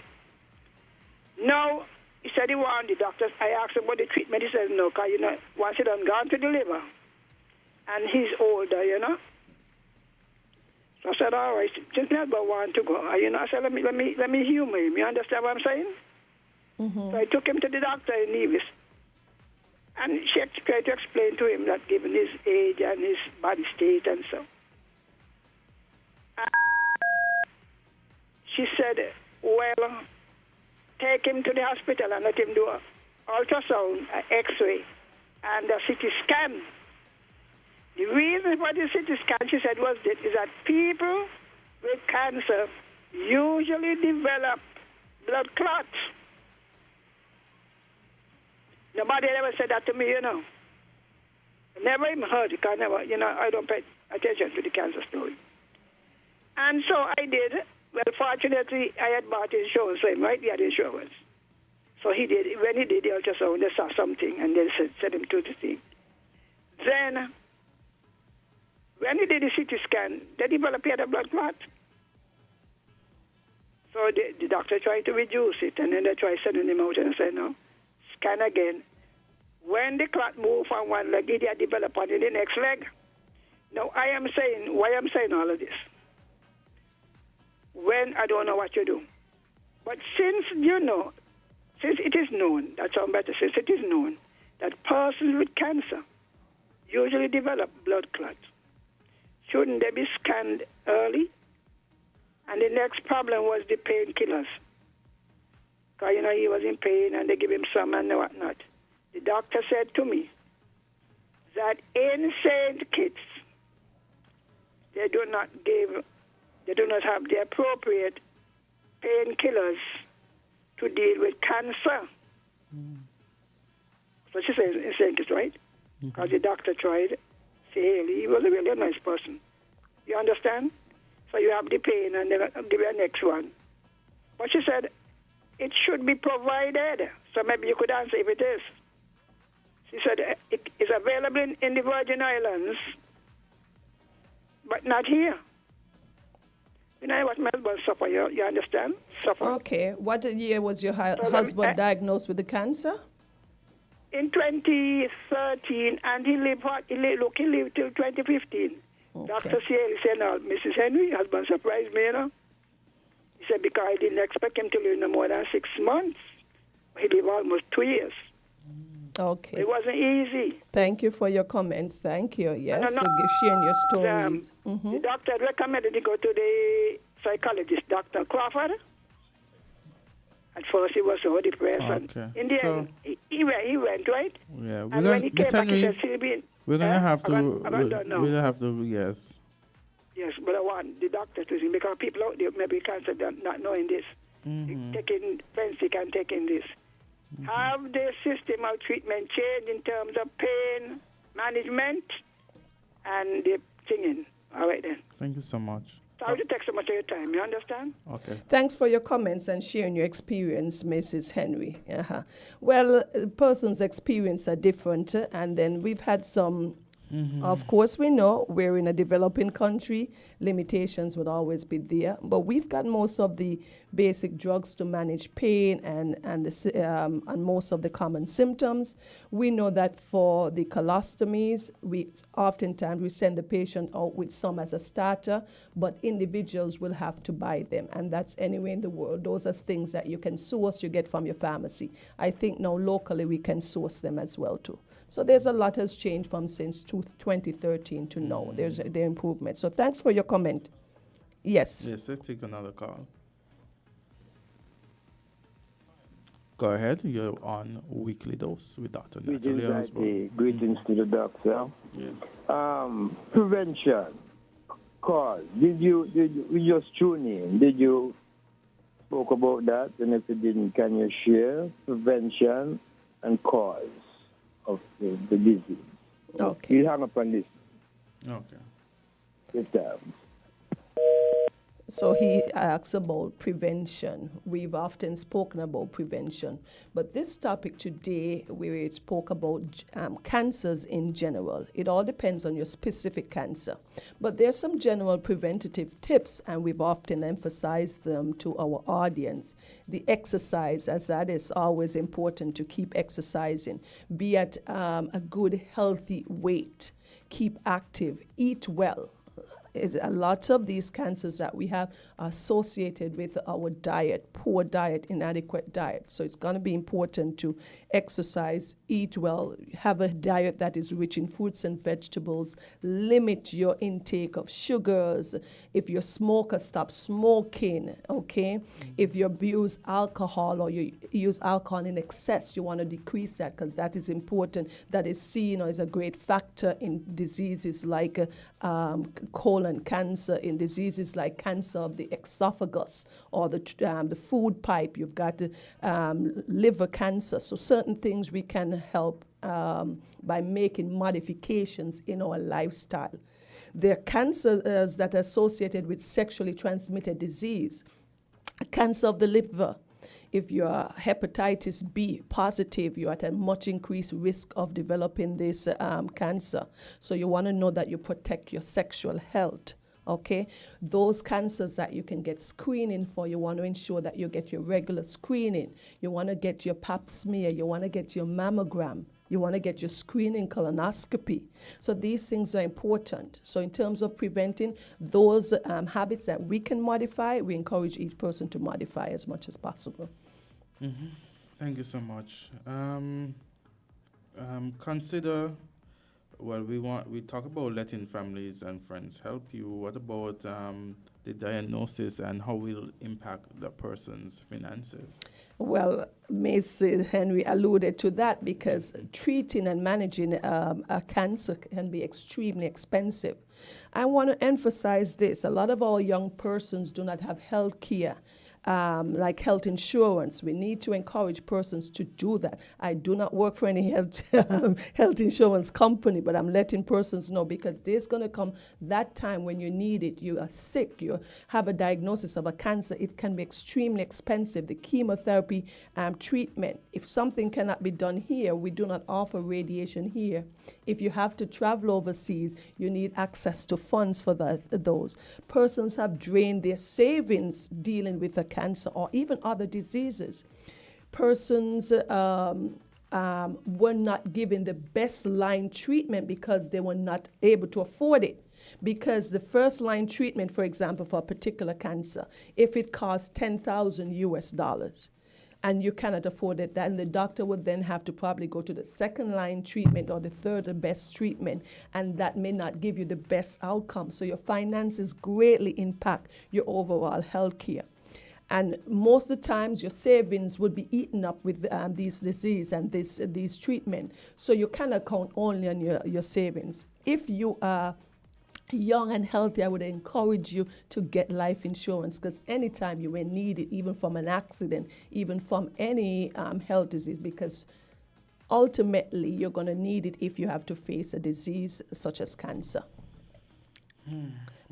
Now, he said he wanted the doctors. I asked him about the treatment. He said, no, because, once he done gone to the liver, and he's older, So I said, all right, just never want to go. I said, let me humor him. You understand what I'm saying? Mm-hmm. So I took him to the doctor in Nevis. And she tried to explain to him that given his age and his body state and so. And she said, well, take him to the hospital and let him do an ultrasound, an X-ray, and a CT scan. The reason for the CT scan, she said, is that people with cancer usually develop blood clots. Nobody ever said that to me, Never even heard it, because I don't pay attention to the cancer story. And so I did. Well, fortunately, I had bought insurance for him, right? He had insurance. So he did. When he did the ultrasound, they saw something, and they sent him to the thing. Then, when he did the CT scan, they developed a blood clot. So the doctor tried to reduce it, and then they tried sending him out and said, no, scan again. When the clot moved from one leg, it had developed on the next leg. Now, why I'm saying all of this? When I don't know what you do. But since it is known, that sounds better, since it is known that persons with cancer usually develop blood clots, shouldn't they be scanned early? And the next problem was the painkillers. Because, he was in pain and they give him some and whatnot. The doctor said to me that in St. Kitts, they do not have the appropriate painkillers to deal with cancer. So she says in St. Kitts, right? Because the doctor tried. He was a really nice person. You understand? So you have the pain and then I'll give you a next one. But she said, it should be provided. So maybe you could answer if it is. She said, it is available in the Virgin Islands, but not here. You know what my husband suffered, you understand? Suffer. Okay. What year was your husband diagnosed with the cancer? In 2013, and he lived till 2015. Okay. Dr. Ciel said, no, Mrs. Henry, husband surprised me, He said, because I didn't expect him to live no more than 6 months. He lived almost 2 years. Okay. It wasn't easy. Thank you for your comments. Thank you. Yes, so sharing your stories. The doctor recommended he go to the psychologist, Dr. Crawford. At first, he was so depressed. Okay. In the end, he went, right? Yeah, and when he came back, he said, we're going to have to, yes. Yes, but I want the doctor to see, because people out there maybe cancer not knowing this. Taking Fensic and taking this. Have the system of treatment changed in terms of pain management and the singing? All right, then. Thank you so much. Sorry to take so much of your time, you understand? Okay. Thanks for your comments and sharing your experience, Mrs. Henry. Well, persons' experience are different, and then we've had some. Of course, we know we're in a developing country. Limitations would always be there. But we've got most of the basic drugs to manage pain and most of the common symptoms. We know that for the colostomies, oftentimes we send the patient out with some as a starter, but individuals will have to buy them. And that's anywhere in the world. Those are things that you can source, you get from your pharmacy. I think now locally we can source them as well too. So there's a lot has changed from since 2013 to now. There's the improvement. So thanks for your comment. Yes. Yes, let's take another call. Go ahead. You're on Weekly Dose with Dr. Natalie Osborne. Greetings to the doctor. Yes. Prevention. Call. Did you just tune in? Did you spoke about that? And if you didn't, can you share prevention and cause of the disease? Okay. You hang up on this. Okay. Good time. So he asks about prevention. We've often spoken about prevention, but this topic today, we spoke about cancers in general. It all depends on your specific cancer. But there's some general preventative tips, and we've often emphasized them to our audience. The exercise, as that is always important to keep exercising. Be at a good, healthy weight. Keep active. Eat well. A lot of these cancers that we have are associated with our diet, poor diet, inadequate diet. So it's going to be important to exercise, eat well, have a diet that is rich in fruits and vegetables, limit your intake of sugars. If you're a smoker, stop smoking, okay? If you abuse alcohol or you use alcohol in excess, you want to decrease that because that is important. That is seen as a great factor in diseases like colon cancer, in diseases like cancer of the esophagus or the food pipe. You've got liver cancer. So certain things we can help by making modifications in our lifestyle. There are cancers that are associated with sexually transmitted disease. Cancer of the liver. If you're hepatitis B positive, you're at a much increased risk of developing this cancer. So you want to know that you protect your sexual health. Okay, those cancers that you can get screening for, you want to ensure that you get your regular screening. You want to get your pap smear. You want to get your mammogram. You want to get your screening colonoscopy. So these things are important. So in terms of preventing those habits that we can modify, we encourage each person to modify as much as possible. Mm-hmm. Thank you so much. Consider, well, we talk about letting families and friends help you. What about the diagnosis and how will it impact the person's finances? Well, Ms. Henry alluded to that because treating and managing a cancer can be extremely expensive. I want to emphasize this. A lot of our young persons do not have health care. Like health insurance. We need to encourage persons to do that. I do not work for any health insurance company, but I'm letting persons know because there's going to come that time when you need it. You are sick. You have a diagnosis of a cancer. It can be extremely expensive. The chemotherapy treatment. If something cannot be done here, we do not offer radiation here. If you have to travel overseas, you need access to funds for those. Persons have drained their savings dealing with a cancer or even other diseases. Persons were not given the best line treatment because they were not able to afford it. Because the first line treatment, for example, for a particular cancer, if it costs $10,000 and you cannot afford it, then the doctor would then have to probably go to the second line treatment or the third best treatment, and that may not give you the best outcome. So your finances greatly impact your overall health care. And most of the times your savings would be eaten up with these disease and these treatment. So you cannot count only on your savings. If you are young and healthy, I would encourage you to get life insurance because anytime you may need it, even from an accident, even from any health disease, because ultimately you're going to need it if you have to face a disease such as cancer.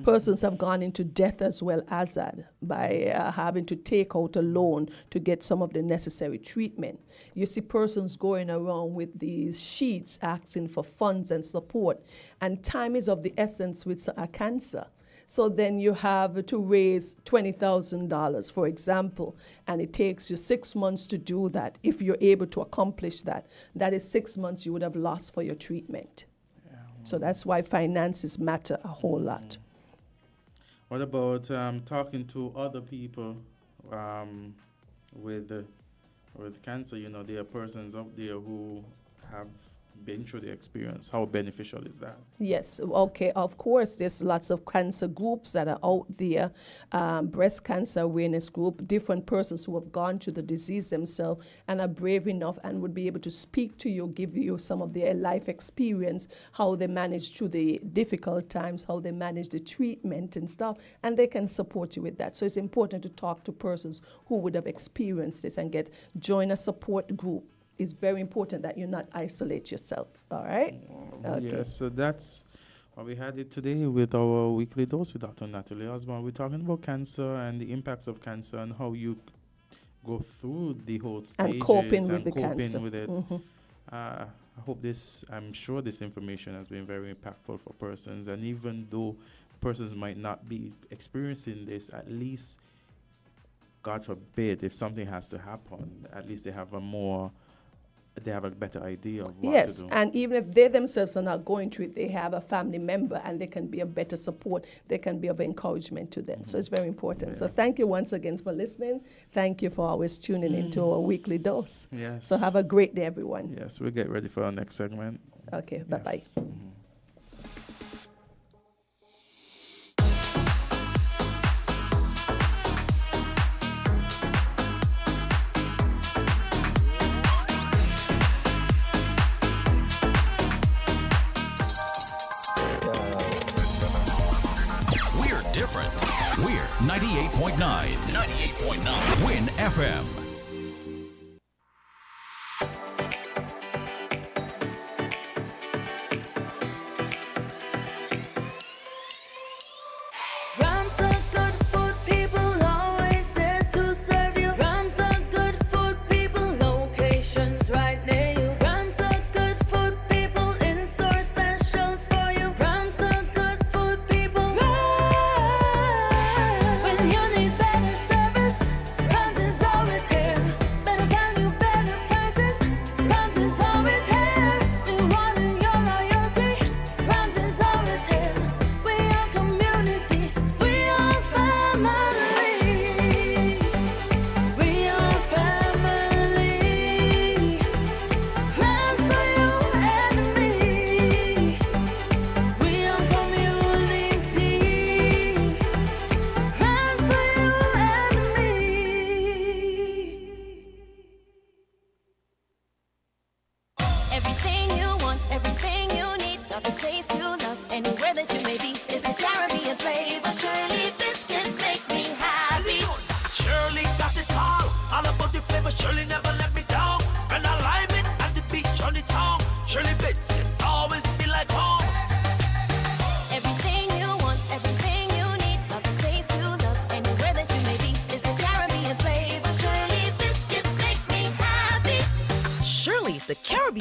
Persons have gone into debt as well, Azard, by having to take out a loan to get some of the necessary treatment. You see persons going around with these sheets asking for funds and support, and time is of the essence with a cancer. So then you have to raise $20,000, for example, and it takes you 6 months to do that. If you're able to accomplish that, that is 6 months you would have lost for your treatment. Yeah. So that's why finances matter a whole lot. What about talking to other people with cancer? You know, there are persons out there who have been through the experience. How beneficial is that? Yes, okay, of course, there's lots of cancer groups that are out there, breast cancer awareness group, different persons who have gone through the disease themselves and are brave enough and would be able to speak to you, give you some of their life experience, how they manage through the difficult times, how they manage the treatment and stuff, and they can support you with that. So it's important to talk to persons who would have experienced this and join a support group. It's very important that you not isolate yourself, all right? Okay. Yes, so that's what we had it today with our weekly dose with Dr. Natalie Osborne. We're talking about cancer and the impacts of cancer and how you go through the whole stages and coping with it. Mm-hmm. I hope I'm sure this information has been very impactful for persons, and even though persons might not be experiencing this, at least, God forbid, if something has to happen, at least they have a better idea of what to do. Yes, and even if they themselves are not going through it, they have a family member and they can be a better support. They can be of encouragement to them. So it's very important. Yeah. So thank you once again for listening. Thank you for always tuning into our weekly dose. Yes. So have a great day, everyone. Yes, we'll get ready for our next segment. Okay, bye-bye. Yes. Mm-hmm. Different. We're 98.9. 98.9. Win FM.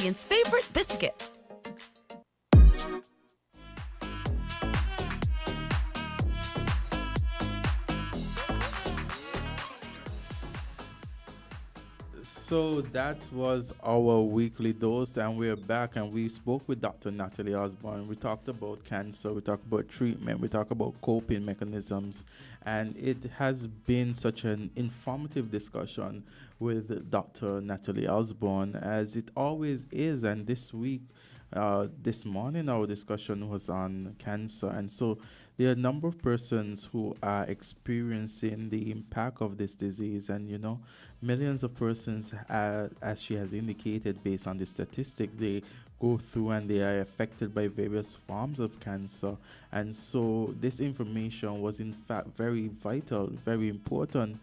Caribbean's favorite biscuit. So that was our weekly dose, and we're back, and we spoke with Dr. Natalie Osborne. We talked about cancer, we talked about treatment, we talked about coping mechanisms, and it has been such an informative discussion with Dr. Natalie Osborne, as it always is. And this week, this morning, our discussion was on cancer, and so there are a number of persons who are experiencing the impact of this disease, and millions of persons, as she has indicated, based on the statistic, they go through and they are affected by various forms of cancer. And so this information was in fact very vital, very important,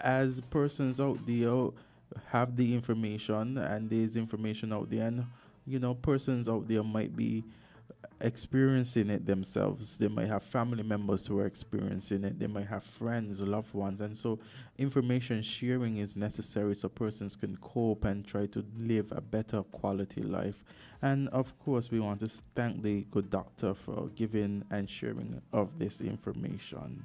as persons out there have the information, and there's information out there, and persons out there might be experiencing it themselves. They might have family members who are experiencing it. They might have friends, loved ones. And so information sharing is necessary so persons can cope and try to live a better quality life. And of course, we want to thank the good doctor for giving and sharing of this information.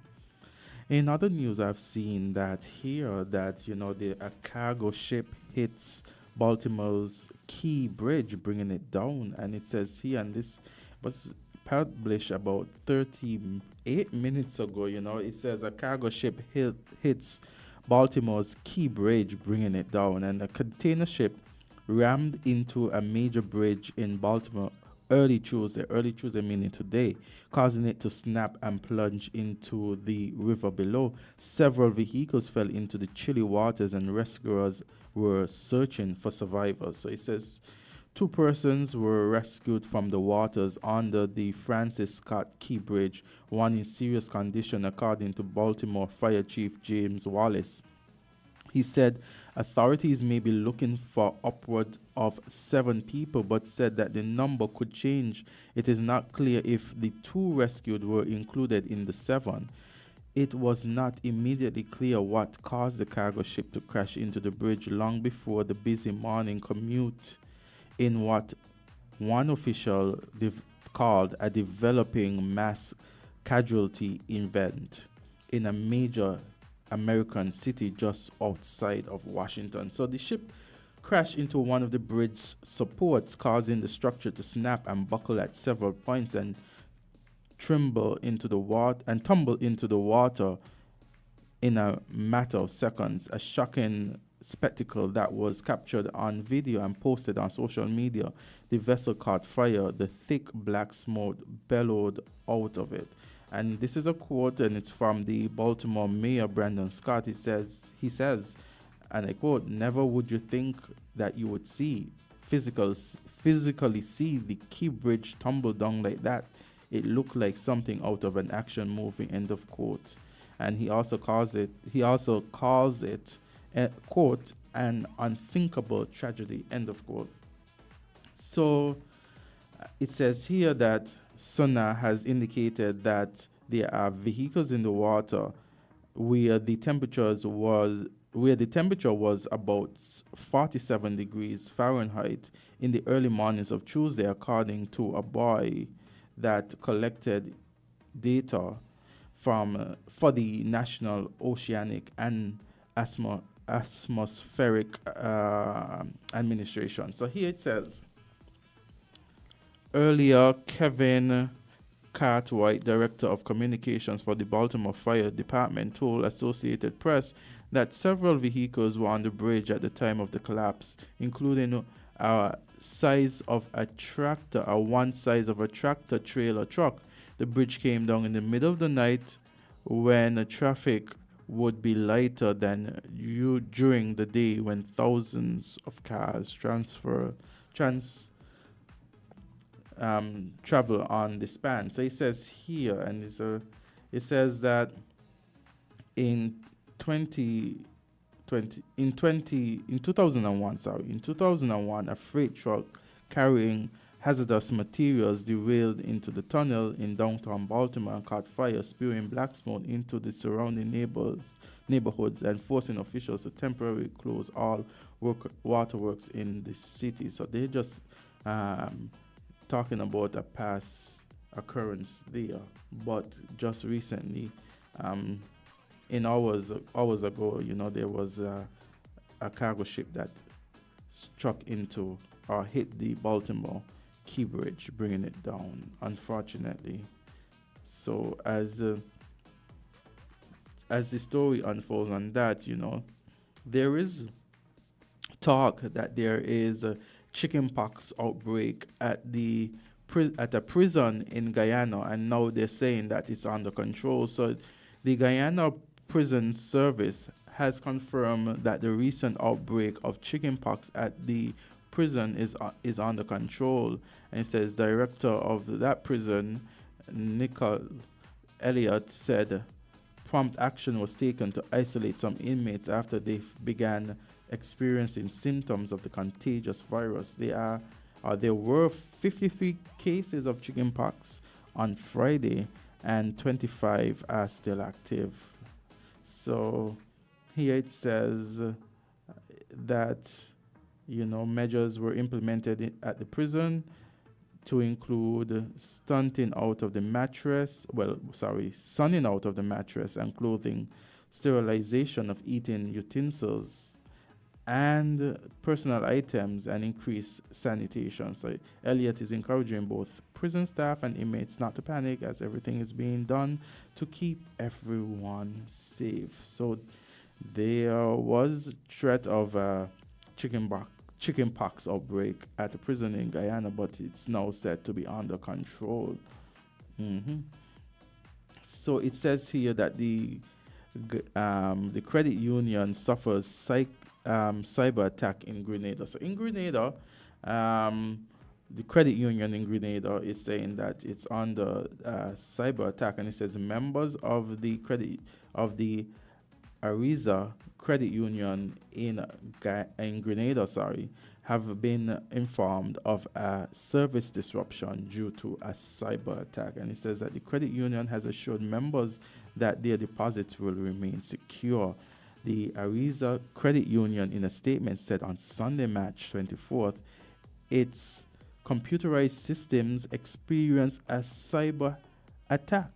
In other news, I've seen that here that, a cargo ship hits Baltimore's Key Bridge, bringing it down. And it says here, and this was published about 38 minutes ago, it says a cargo ship hits Baltimore's Key Bridge, bringing it down, and a container ship rammed into a major bridge in Baltimore early Tuesday meaning today, causing it to snap and plunge into the river below. Several vehicles fell into the chilly waters, and rescuers were searching for survivors. So it says 2 persons were rescued from the waters under the Francis Scott Key Bridge, one in serious condition, according to Baltimore Fire Chief James Wallace. He said authorities may be looking for upward of 7 people, but said that the number could change. It is not clear if the 2 rescued were included in the 7. It was not immediately clear what caused the cargo ship to crash into the bridge long before the busy morning commute in what one official called a developing mass casualty event in a major American city just outside of Washington. So the ship crashed into one of the bridge's supports, causing the structure to snap and buckle at several points and tumble into the water in a matter of seconds. A shocking spectacle that was captured on video and posted on social media. The vessel caught fire. The thick black smoke bellowed out of it. And this is a quote, and it's from the Baltimore Mayor, Brandon Scott. He says, and I quote, "Never would you think that you would physically see the Key Bridge tumble down like that. It looked like something out of an action movie," end of quote. And he also calls it, quote, "an unthinkable tragedy," end of quote. So it says here that Sona has indicated that there are vehicles in the water where the temperature was about 47 degrees Fahrenheit in the early mornings of Tuesday, according to a buoy that collected data for the National Oceanic and Atmospheric Administration. So here it says, earlier, Kevin Cartwright, Director of Communications for the Baltimore Fire Department, told Associated Press that several vehicles were on the bridge at the time of the collapse, including one size of a tractor trailer truck. The bridge came down in the middle of the night when traffic would be lighter than during the day when thousands of cars travel on the span. So it says here, and it says that in 2001, a freight truck carrying hazardous materials derailed into the tunnel in downtown Baltimore and caught fire, spewing black smoke into the surrounding neighborhoods and forcing officials to temporarily close all waterworks in the city. So they're just talking about a past occurrence there, but just recently, in hours ago, there was a cargo ship that struck into or hit the Baltimore Key Bridge, bringing it down, unfortunately. So as the story unfolds on that, there is talk that there is a chickenpox outbreak at a prison in Guyana, and now they're saying that it's under control. So the Guyana Prison Service has confirmed that the recent outbreak of chickenpox at the prison is under control. And it says director of that prison, Nicole Elliott, said prompt action was taken to isolate some inmates after they began experiencing symptoms of the contagious virus. There were 53 cases of chickenpox on Friday, and 25 are still active. So here it says that measures were implemented at the prison to include sunning out of the mattress and clothing, sterilization of eating utensils and personal items, and increased sanitation. So Elliott is encouraging both prison staff and inmates not to panic, as everything is being done to keep everyone safe. So there was threat of chickenpox outbreak at a prison in Guyana, but it's now said to be under control. So it says here that the credit union suffers cyber attack in Grenada. So in Grenada, the credit union in Grenada is saying that it's under cyber attack, and it says members of the Ariza Credit Union in Grenada, have been informed of a service disruption due to a cyber attack. And it says that the credit union has assured members that their deposits will remain secure. The Ariza Credit Union, in a statement, said on Sunday, March 24th, its computerized systems experienced a cyber attack.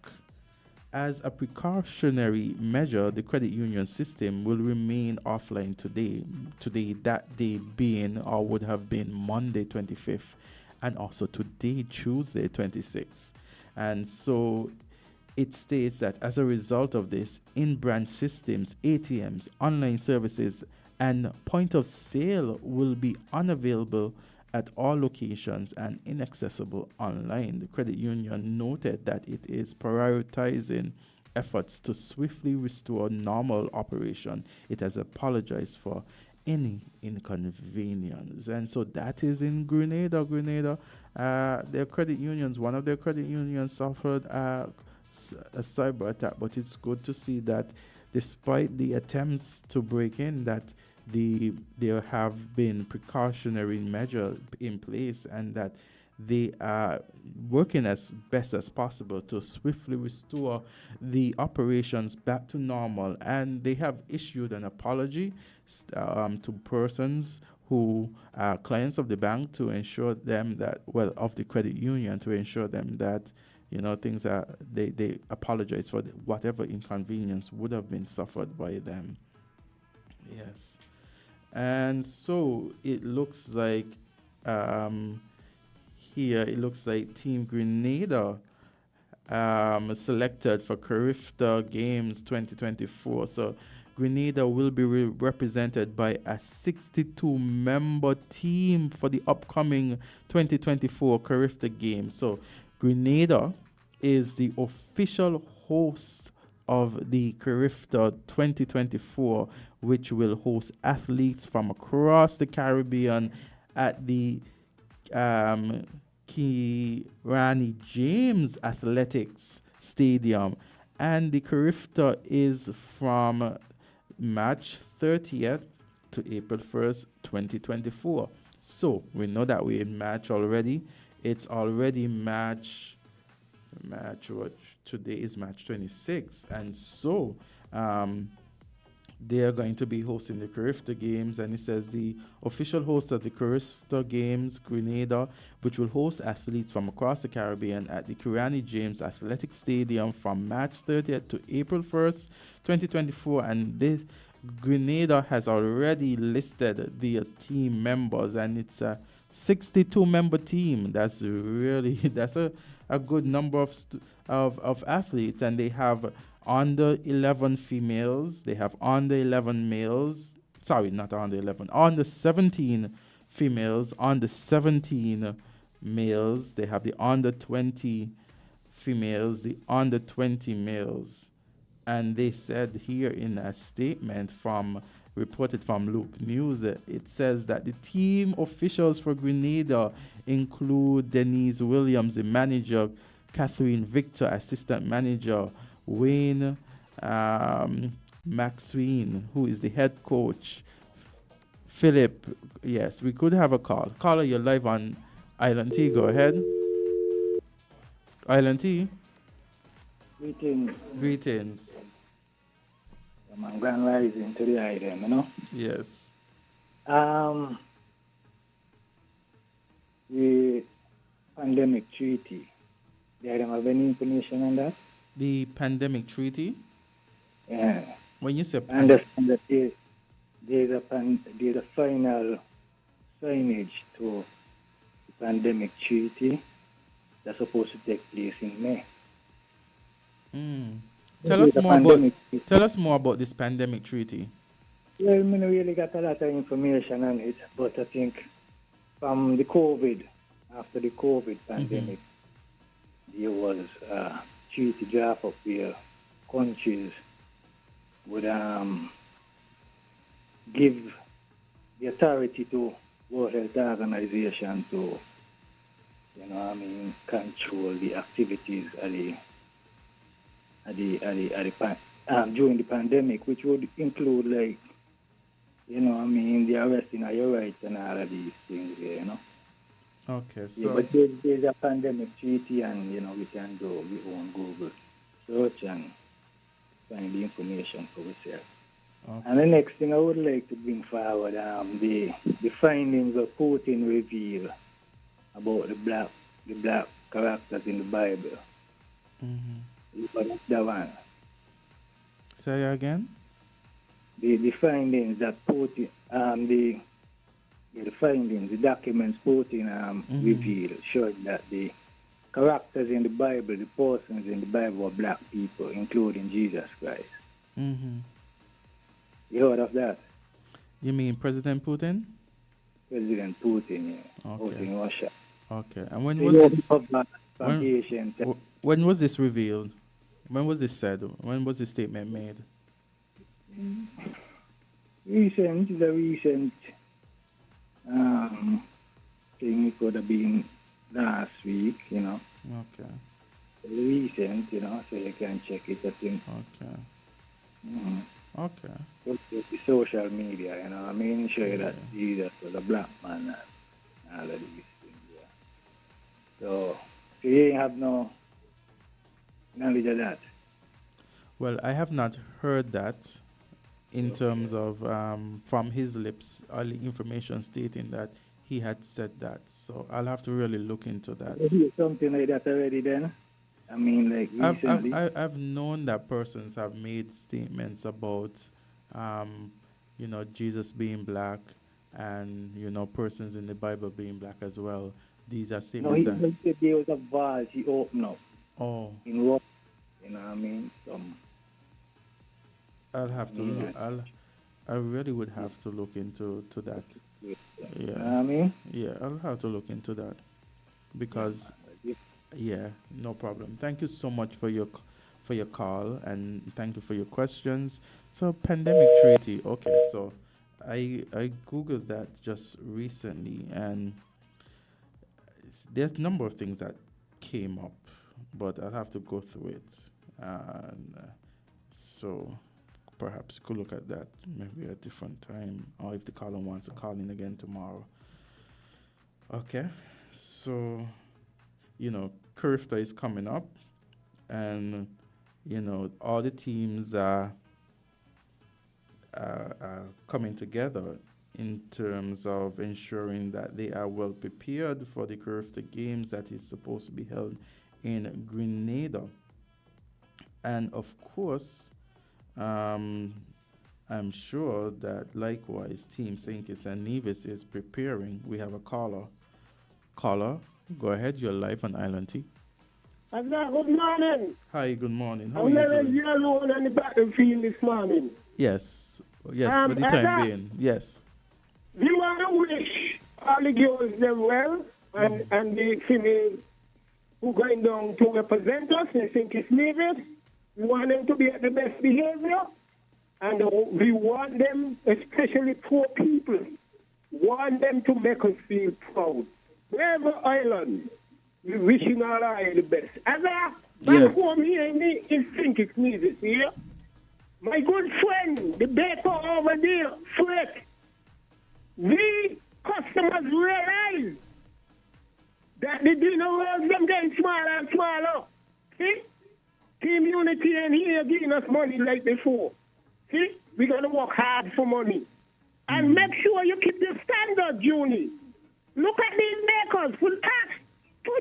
As a precautionary measure, the credit union system will remain offline today, that day being, or would have been, Monday 25th, and also today, Tuesday 26th. And so it states that as a result of this, in-branch systems, ATMs, online services, and point of sale will be unavailable at all locations and inaccessible online. The credit union noted that it is prioritizing efforts to swiftly restore normal operation. It has apologized for any inconvenience. And so that is in Grenada. Their credit unions, one of their credit unions suffered a cyber attack, but it's good to see that despite the attempts to break in, that there have been precautionary measures in place, and that they are working as best as possible to swiftly restore the operations back to normal. And they have issued an apology to persons who are clients of the bank, to ensure them that, of the credit union, to ensure them that things are, they apologize for whatever inconvenience would have been suffered by them. Yes. And so it looks like here it looks like Team Grenada selected for Carifta Games 2024. So Grenada will be represented by a 62-member team for the upcoming 2024 Carifta Games. So Grenada is the official host of the Carifta 2024, which will host athletes from across the Caribbean at the Kirani James Athletics Stadium. And the Carifta is from March 30th to April 1st, 2024. So we know that we're in March already. It's already match what today is match 26, and so they are going to be hosting the Carifta Games, and it says the official host of the Carifta Games, Grenada, which will host athletes from across the Caribbean at the Kirani James Athletic Stadium from March 30th to April 1st, 2024, and this Grenada has already listed their team members, and it's a 62-member team. That's really a good number of athletes, and they have under 11 females, they have under 11 males. Sorry, not under 11. Under 17 females, under 17 males. They have the under 20 females, the under 20 males. And they said here in a statement reported from Luke News, it says that the team officials for Grenada include Denise Williams, the manager, Catherine Victor, assistant manager, Wayne Maxwell, who is the head coach, Philip. Yes, we could have a call. Caller, you're live on Island T. Go ahead. Island T. Greetings. I'm grand rising to the item, you know? Yes. The pandemic treaty, do you have any information on that? The pandemic treaty? Yeah. When you say I understand that there's a final signage to the pandemic treaty that's supposed to take place in May. Tell us more about this pandemic treaty. Well, I mean, really got a lot of information on it, but I think from the COVID, after the COVID pandemic, there was a treaty draft up where countries would give the authority to World Health Organization to, control the activities during the pandemic, which would include, like, the arresting of your rights and all of these things, Okay, so... Yeah, but there's a pandemic treaty, and, we can do our own Google search and find the information for ourselves. Okay. And the next thing I would like to bring forward, the findings of Putin reveal about the black characters in the Bible. That one. Say again? The findings that Putin, the documents Putin revealed showed that the characters in the Bible, the persons in the Bible were black people, including Jesus Christ. You heard of that? You mean President Putin? President Putin, yeah. Okay. Out in Russia. Okay. And when was this? When was this revealed? When was this said? When was this statement made? Recent. It's a recent thing. It could have been last week, Okay. Recent, so you can check it, I think. Okay. Okay. The social media, show you that Jesus was a black man and all of these things, yeah. So you have no knowledge of that? Well, I have not heard that in terms of from his lips, early information stating that he had said that. So I'll have to really look into that. Something like that already then? Like recently? I've known that persons have made statements about, Jesus being black and, persons in the Bible being black as well. These are statements No, he said there was a vase he opened up. Oh. In what? I'll have to look. I really would have to look into that. Yeah. Yeah, I'll have to look into that because yeah, no problem. Thank you so much for your call and thank you for your questions. So pandemic treaty. Okay, so I googled that just recently and there's a number of things that came up, but I'll have to go through it. And so perhaps you could look at that maybe at a different time, or if the caller wants to call in again tomorrow. Okay, so Curifta is coming up, and all the teams are coming together in terms of ensuring that they are well prepared for the Curifta Games that is supposed to be held in Grenada. And of course, I'm sure that likewise Team St. Kitts and Nevis is preparing. We have a caller. Caller, go ahead, you're live on Island T. Azard, good morning. Hi, good morning. How I'm are you very doing? alone on the battlefield this morning. Yes, for the time Azard, being, yes. we want to wish all the girls them well and the females who going down to represent us in St. Kitts Nevis. We want them to be at the best behavior, and we want them, especially poor people, want them to make us feel proud. Wherever island, we wishing all I the best. As back home here in St. Kitts Nevis, here, my good friend, the baker over there, Fred, we customers realize that the dinner rolls them getting smaller and smaller. See? Team Unity and here giving us money like before. See? We're going to work hard for money. And make sure you keep the standard, Juni. Look at these bakers. For the past 2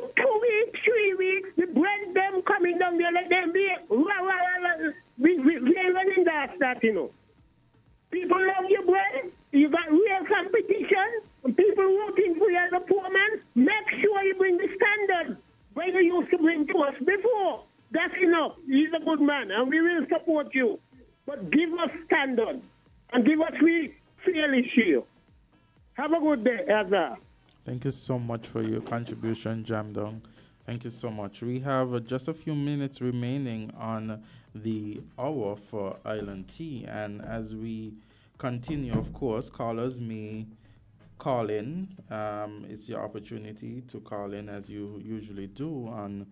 weeks, 3 weeks, the bread them coming down there, let them be. We ain't running that, you know. People love your bread. You got real competition. And people working for you as a poor man. Make sure you bring the standard where you used to bring to us before. That's enough. He's a good man, and we will support you. But give us standard, and give us we fairly share. Have a good day, Azar. Thank you so much for your contribution, Jamdong. Thank you so much. We have just a few minutes remaining on the hour for Island Tea, and as we continue, of course, callers may call in. It's your opportunity to call in as you usually do on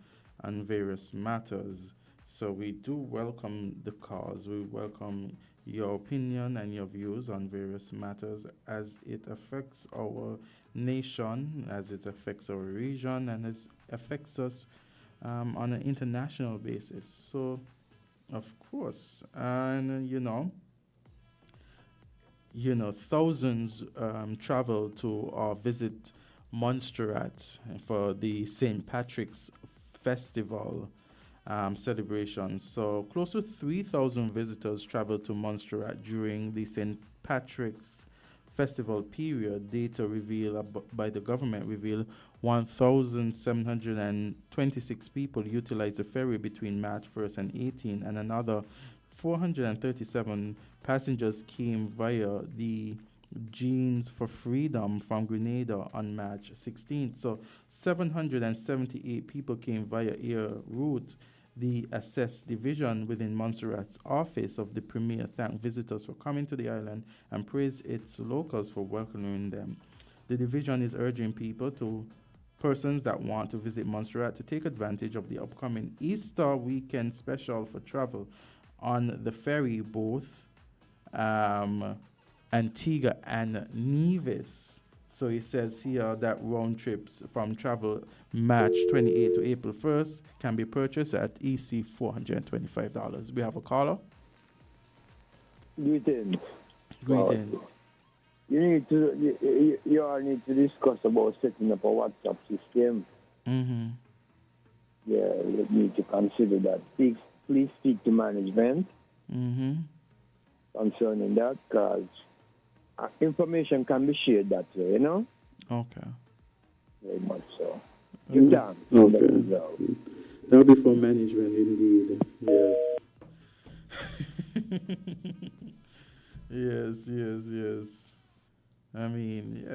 various matters. So we do welcome the calls. We welcome your opinion and your views on various matters as it affects our nation, as it affects our region, and it affects us on an international basis. So, of course, and thousands travel to or visit Montserrat for the St. Patrick's Festival celebration. So close to 3,000 visitors traveled to Montserrat during the St. Patrick's Festival period. Data by the government reveal 1,726 people utilized the ferry between March 1st and 18, and another 437 passengers came via the Jeans for Freedom from Grenada on March 16th. So 778 people came via air route. The Assess Division within Montserrat's office of the Premier thanked visitors for coming to the island and praised its locals for welcoming them. The division is urging persons that want to visit Montserrat to take advantage of the upcoming Easter weekend special for travel on the ferry, both Antigua and Nevis. So it says here that round trips from travel March 28 to April 1st can be purchased at EC $425. We have a caller. Greetings. Greetings. You all need to discuss about setting up a WhatsApp system. Mm-hmm. Yeah, you need to consider that. Please speak to management concerning that, because information can be shared that way, you know? Okay. Very much so. You can. Okay. That'll be for management indeed. Yes. yes. I mean,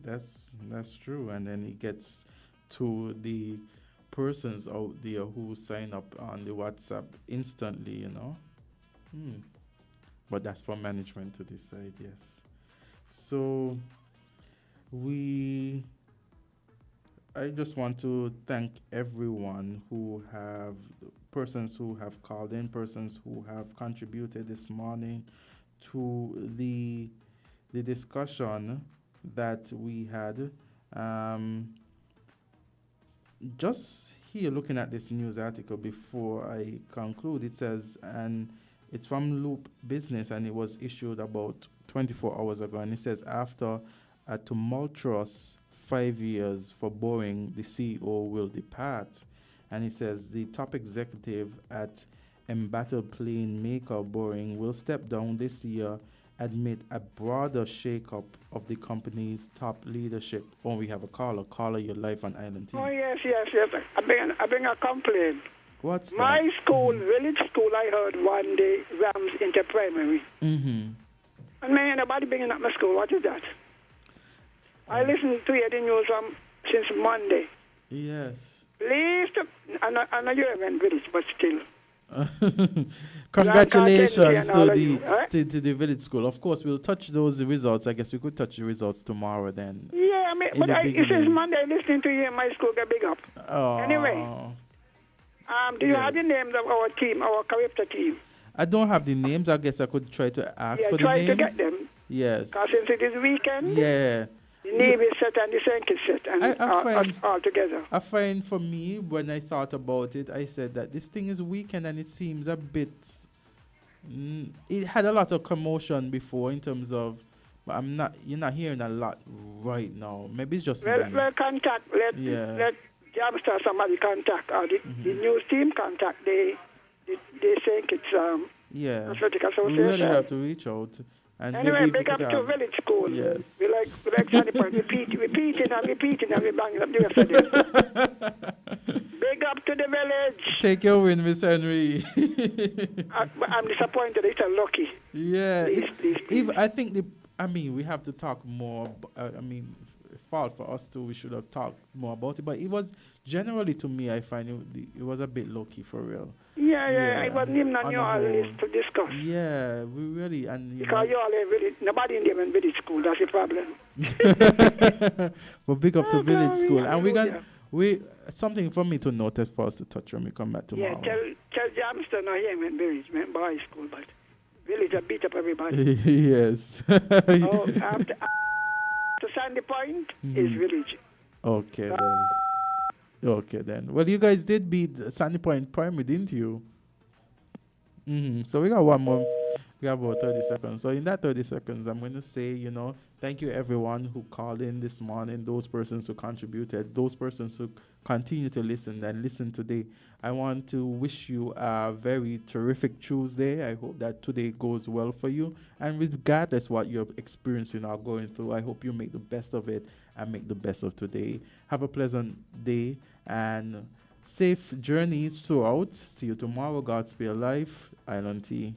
that's true. And then it gets to the persons out there who sign up on the WhatsApp instantly, you know. But that's for management to decide, yes. So I just want to thank everyone persons who have called in, persons who have contributed this morning to the discussion that we had. just here looking at this news article before I conclude, it says, and it's from Loop Business, and it was issued about 24 hours ago, and it says, after a tumultuous 5 years for Boeing, the CEO will depart. And it says the top executive at embattled plane maker Boeing will step down this year amid a broader shakeup of the company's top leadership. Oh, we have a caller. Caller, your life on Island TV. Oh, yes. I bring a complaint. What's My that? school, village school, I heard one day Rams into primary. Mm-hmm. And man, nobody bringing up my school. What is that? I listen to the news since Monday. Yes. Please, I know you're in village, but still. Congratulations to to the village school. Of course, we'll touch those results. I guess we could touch the results tomorrow then. Yeah, I mean, but since Monday, listening to you in my school get big up. Oh. Anyway, do you have the names of our team, our character team? I don't have the names. I guess I could try to ask for the try names. to get them. Yes. Because since it is weekend, Yeah. the Navy set and the Senke set, and I find all together. I find for me, when I thought about it, I said that this thing is weekend and it seems a bit. It had a lot of commotion before in terms of, but you're not hearing a lot right now. Maybe it's just me. Let Jamster somebody contact, or the news team contact. They think it's Yeah. athletic We association. really have to reach out. And Anyway, maybe big up to village school. Yes. We like Sunny Point, repeating and we bang up the rest of this. Big up to the village. Take your win, Miss Henry. I'm disappointed. It's unlucky. Yeah. Please. I think we have to talk more. Fault for us too. We should have talked more about it. But it was generally, to me, I find it was a bit low key for real. Yeah. It wasn't even on your list to discuss. Yeah, we really Because you all really nobody in the village school. That's the problem. Well, big up to village school, and something for me to notice for us to touch when we come back tomorrow. Yeah, tell Jamster not here in village, man, boys school, but village a beat up everybody. Yes. To Sandy Point is village. Okay then. Well, you guys did beat Sandy Point Primary, didn't you? So we got one more. We have about 30 seconds. So in that 30 seconds, I'm going to say, thank you everyone who called in this morning, those persons who contributed, those persons who continue to listen and listen today. I want to wish you a very terrific Tuesday. I hope that today goes well for you. And regardless what you're experiencing or going through, I hope you make the best of it and make the best of today. Have a pleasant day and safe journeys throughout. See you tomorrow. God spare life. Island Tea.